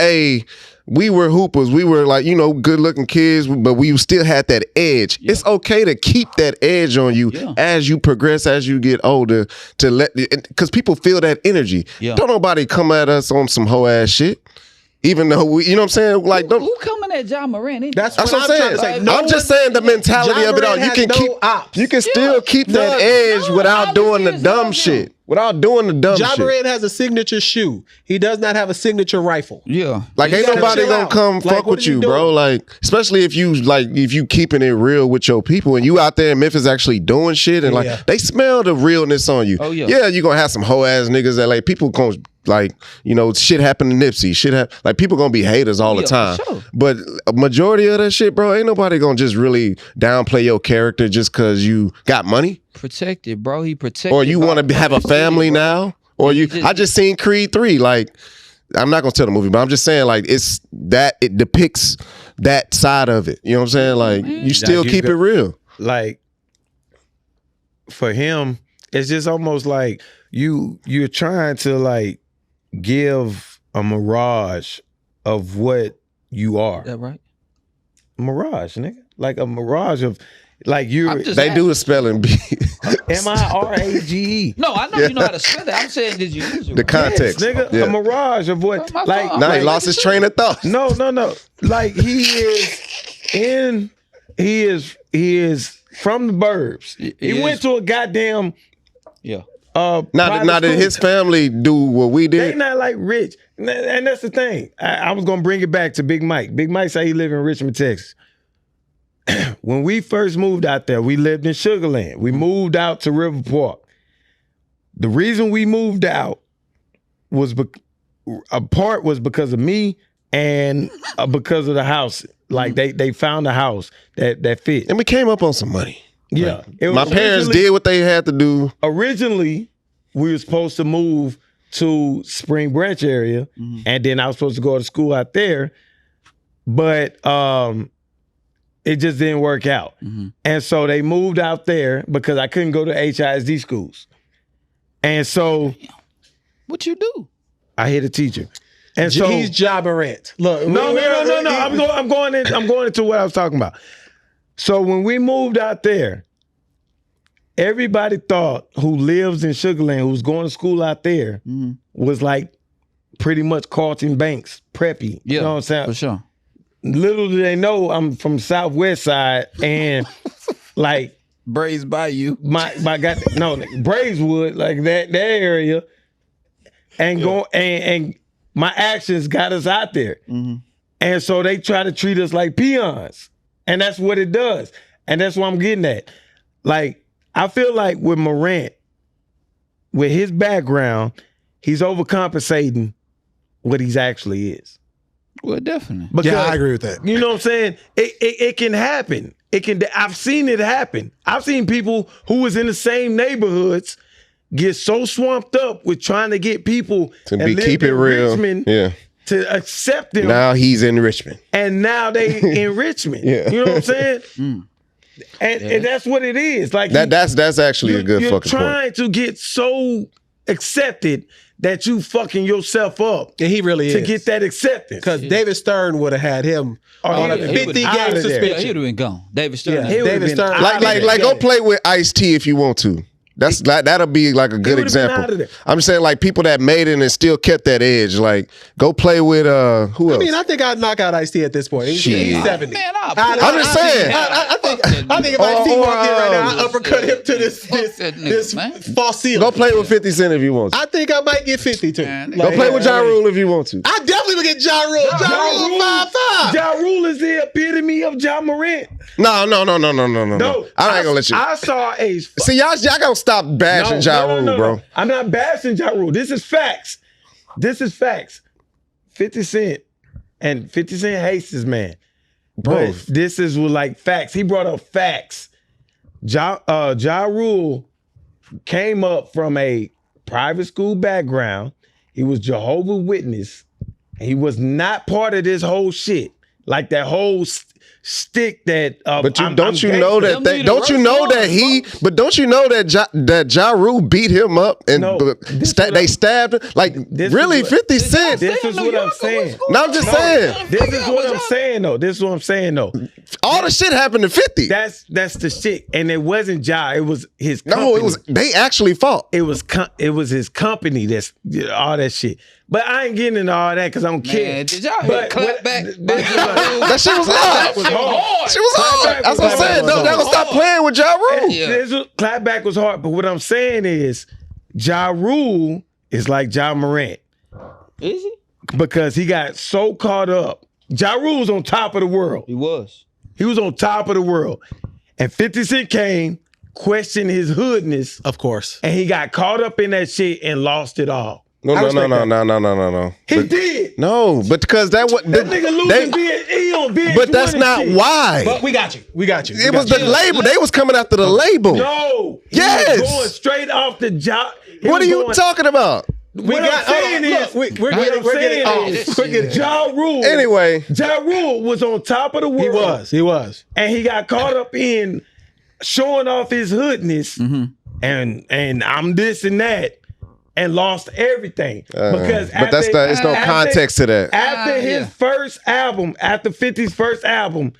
we were hoopers. We were like, good looking kids, but we still had that edge. Yeah. It's okay to keep that edge on you as you progress, as you get older, because people feel that energy. Yeah. Don't nobody come at us on some hoe ass shit. Even though you know what I'm saying? Like, Who coming at John Morant? Anyway? That's what I'm trying saying. to say. I'm just saying the mentality of it all. You can ops. you can still keep that edge without doing the dumb shit. Without doing the dumb John shit. Morant has a signature shoe. He does not have a signature rifle. Yeah. Like, ain't nobody gonna come fuck with you, bro. Like, especially if you keeping it real with your people and you out there in Memphis actually doing shit and they smell the realness on you. Oh, yeah. Yeah, you gonna have some hoe ass niggas that like people gonna shit happened to Nipsey. Like people gonna be haters all the time. Sure. But a majority of that shit, bro, ain't nobody gonna just really downplay your character just cause you got money. Protected, bro. He protected. Or you want to have a family now. Or I just seen Creed 3. Like, I'm not gonna tell the movie, but I'm just saying, like, it depicts that side of it. You know what I'm saying? Like, you still keep it real. Like, for him, it's just almost like you're trying to like give a mirage of what you are. Is that right? Mirage, nigga. Like a mirage of like They do the spelling bee. MIRAGE. No, I know you know how to spell that. I'm saying, did you use it? The context. Yes, nigga. Yeah. A mirage of what like Now he lost his train of thought. No. Like he is from the burbs. He went to a goddamn Now did his family do what we They did? not like rich. And that's the thing. I was gonna bring it back to Big Mike. Big Mike say he live in Richmond, Texas. When we first moved out there, we lived in Sugar Land. We moved out to River Park. The reason we moved out was because of me and because of the house. Like they found a house that fit. And we came up on some money. Yeah. My parents did what they had to do. Originally, we were supposed to move to Spring Branch area, and then I was supposed to go to school out there, but it just didn't work out. And so they moved out there because I couldn't go to HISD schools. And so what you do? I hit a teacher. And so he's John Morant. Look, no. I'm going into what I was talking about. So when we moved out there, everybody thought who lives in Sugar Land, who's going to school out there, was like pretty much Carlton Banks, preppy. Yeah, you know what I'm saying? For sure. Little do they know I'm from Southwest Side and like Braves by you. My Braeswood, like that area, and go and my actions got us out there. And so they try to treat us like peons. And that's what it does. And that's what I'm getting at. Like, I feel like with Morant, with his background, he's overcompensating what he's actually is. Well, definitely. Because, I agree with that. You know what I'm saying? It can happen. I've seen it happen. I've seen people who was in the same neighborhoods get so swamped up with trying to get people To that be lived keep it in real. Richmond Yeah. to accept them. Now he's in Richmond. And now they in Richmond. Yeah. You know what I'm saying? And that's what it is. Like That's actually a good you're fucking point. trying to get so accepted that you fucking yourself up And he really to is. get that acceptance. Because David Stern would have had him on a yeah, 50 out game of there. Yeah, suspension. he would have been gone. David Stern. Yeah, He would've David been Stern. out of there. Go play with Ice-T if you want to. That'll be like a good would've been out of example. there. I'm just saying, like, people that made it and still kept that edge. Like, go play with who I else? mean, I think I'd knock out Ice-T at this point. He's Shit. 70. Man, I'm just saying. I think if Ice-T walked in right now, I uppercut him to this that nigga, man. false ceiling. Go play with 50 Cent if you want to. I think I might get 50 too. Man, Go play with Ja Rule if you want to. I definitely would get Ja Rule. Ja Rule 5'5". Ja Rule is the epitome of Ja Morant. No. No, I ain't gonna let you. I saw a See, y'all gotta stop bashing Ja Rule, bro. I'm not bashing Ja Rule. This is facts. 50 Cent and 50 Cent hates this man. Bro. But this is like facts. He brought up facts. Ja Rule came up from a private school background. He was Jehovah's Witness. And he was not part of this whole shit. Like that whole stick that. But I'm don't you gangster. know Them that? need Don't to you know roast that him, he? bro. But don't you know that Ja Rule beat him up and No, this what they I- stabbed him? Like this really, is what- 50 Cent. This is what I'm saying. No, I'm just saying. This is what I'm saying though. This is what I'm saying though. All the shit happened to 50. That's the shit. And it wasn't Ja. It was his company. No, it was they actually fought. It was his company that's all that shit. But I ain't getting into all that because I don't care. Man, did y'all hear clap back? That shit was hard. was hard. Shit was hard. That's what I'm saying. No, they're gonna stop playing with Ja Rule. Yeah. Clapback was hard, but what I'm saying is Ja Rule is like Ja Morant Is he? because he got so caught up. Ja Rule was on top of the world. He was. He was on top of the world. And 50 Cent came, questioned his hoodness, Of course. and he got caught up in that shit and lost it all. No. He did. No, but because that was That nigga losing he on VH1 but that's and not shit. why. But we got you. We got you. It was the label. They was coming after the label. No. He Yes. was going straight off the job. What are you talking about? What I'm saying is, we're what I'm saying is, Ja Rule. Anyway, Ja Rule was on top of the world. He was. And he got caught up in showing off his hoodness and I'm this and that and lost everything. Because but that's it's no context to that. After his first album, after 50's first album,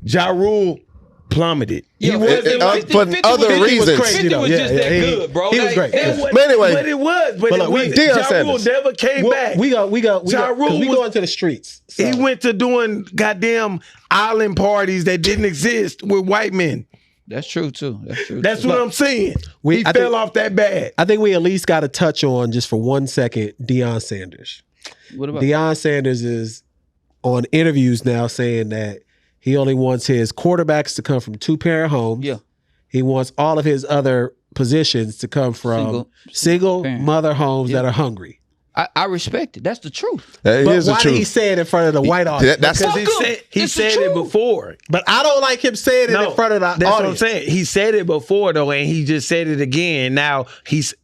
Ja Rule plummeted. He wasn't like for other reasons. 50 was just that good, bro. He was great. But anyway, but it was. But look, it was, Deion Ja Rule Sanders. never came back. We go. Ja Rule 'cause we was- go into the streets. So. He went to doing goddamn island parties that didn't exist with white men. That's true too. That's what I'm saying. He I fell think- off that bad. I think we at least got to touch on just for 1 second Deion Sanders. What about Deion Sanders is on interviews now saying that he only wants his quarterbacks to come from 2-parent homes. Yeah. He wants all of his other positions to come from single parent. mother homes that are hungry. I respect it. That's the truth. That But is the why did he truth. say it in front of the white audience? That's Because Fuck him. he It's the said it truth. before. But I don't like him saying it in front of the that's what I'm audience. saying. He said it before though, and he just said it again. Now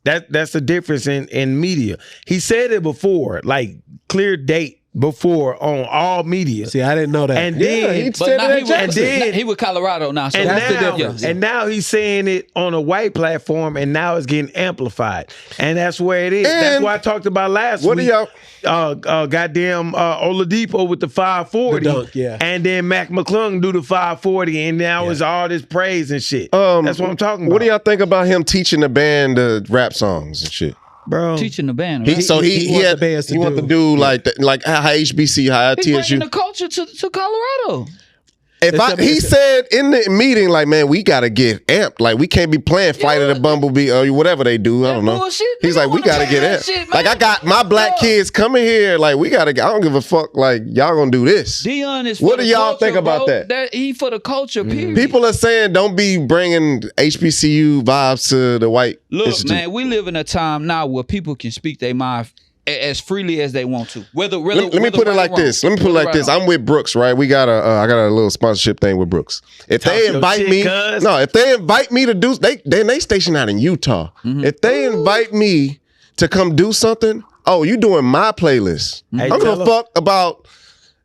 that's the difference in media. He said it before, like clear date before on all media. See, I didn't know that. And Yeah, then he But said now it he, at Jackson. was, he with Colorado now. So and that's the now, difference. and now he's saying it on a white platform, and now it's getting amplified, and that's where it is. That's And what I talked about last what week. do y'all? Goddamn Oladipo with the 540, The dunk, yeah. and then Mac McClung do the 540, and now it's all this praise and shit. That's what I'm talking about. What do y'all think about him teaching the band to rap songs and shit? bro? teaching the band. He Right? he wants had the bands to he want do- to do like how HBC, how He's bringing TSU. the culture to Colorado. He said in the meeting, like, man, we gotta get amped. Like, we can't be playing Flight of the Bumblebee or whatever they do. I don't know. bullshit. He's Nigga like, we wanna gotta play get that amped. shit, Like, man. I got my black kids coming here. Like, we gotta. I don't give a fuck. Like, y'all gonna do this. Deion is. What for do the y'all culture, think about bro. that? He for the culture. Period. People are saying don't be bringing HBCU vibes to the white Look, institute. man, we live in a time now where people can speak their mind as freely as they want to. Let Let me put it like this. I'm with Brooks, right? We got I got a little sponsorship thing with Brooks. If they your invite shit, me, cuz. no, if they invite me to do, they station out in Utah. If they invite me to come do something, oh, you doing my playlist? Hey, I'm tell gonna fuck about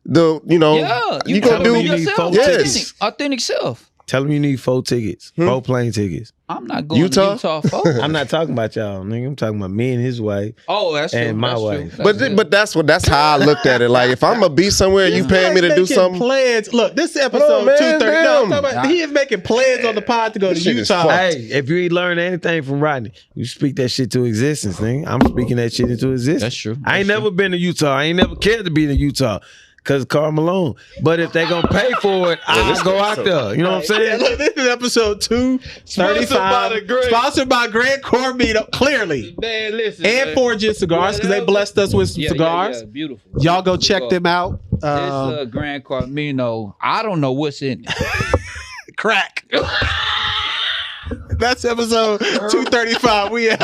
the, Yeah, you gonna tell do me you need yourself. yes. Authentic self. Tell them you need 4 tickets, 4 plane tickets. I'm not going Utah? to Utah for. I'm not talking about y'all, nigga. I'm talking about me and his wife. Oh, that's true. And my that's wife. True. But that's how I looked at it. Like if I'm gonna be somewhere, you paying me to do Making something. Plans. Look, this Hold episode on, man, 230. No, I'm damn. talking about, he is making plans on the pod to go to This shit is Utah. fucked. Hey, if you learn anything from Rodney, you speak that shit to existence, nigga. I'm speaking that shit into existence. That's true. I ain't never been to Utah. I ain't never cared to be in Utah because of Karl Malone. But if they gonna pay for it, I'll go out there. You know what I'm Yeah, saying? look, this is episode 235. Sponsored by Grand Cormito, clearly. Man, listen. And 4Gents Cigars, because they blessed us with some cigars. Beautiful. Y'all go check them out. This Grand Carmino. I don't know what's in it. Crack. That's episode 235. We out.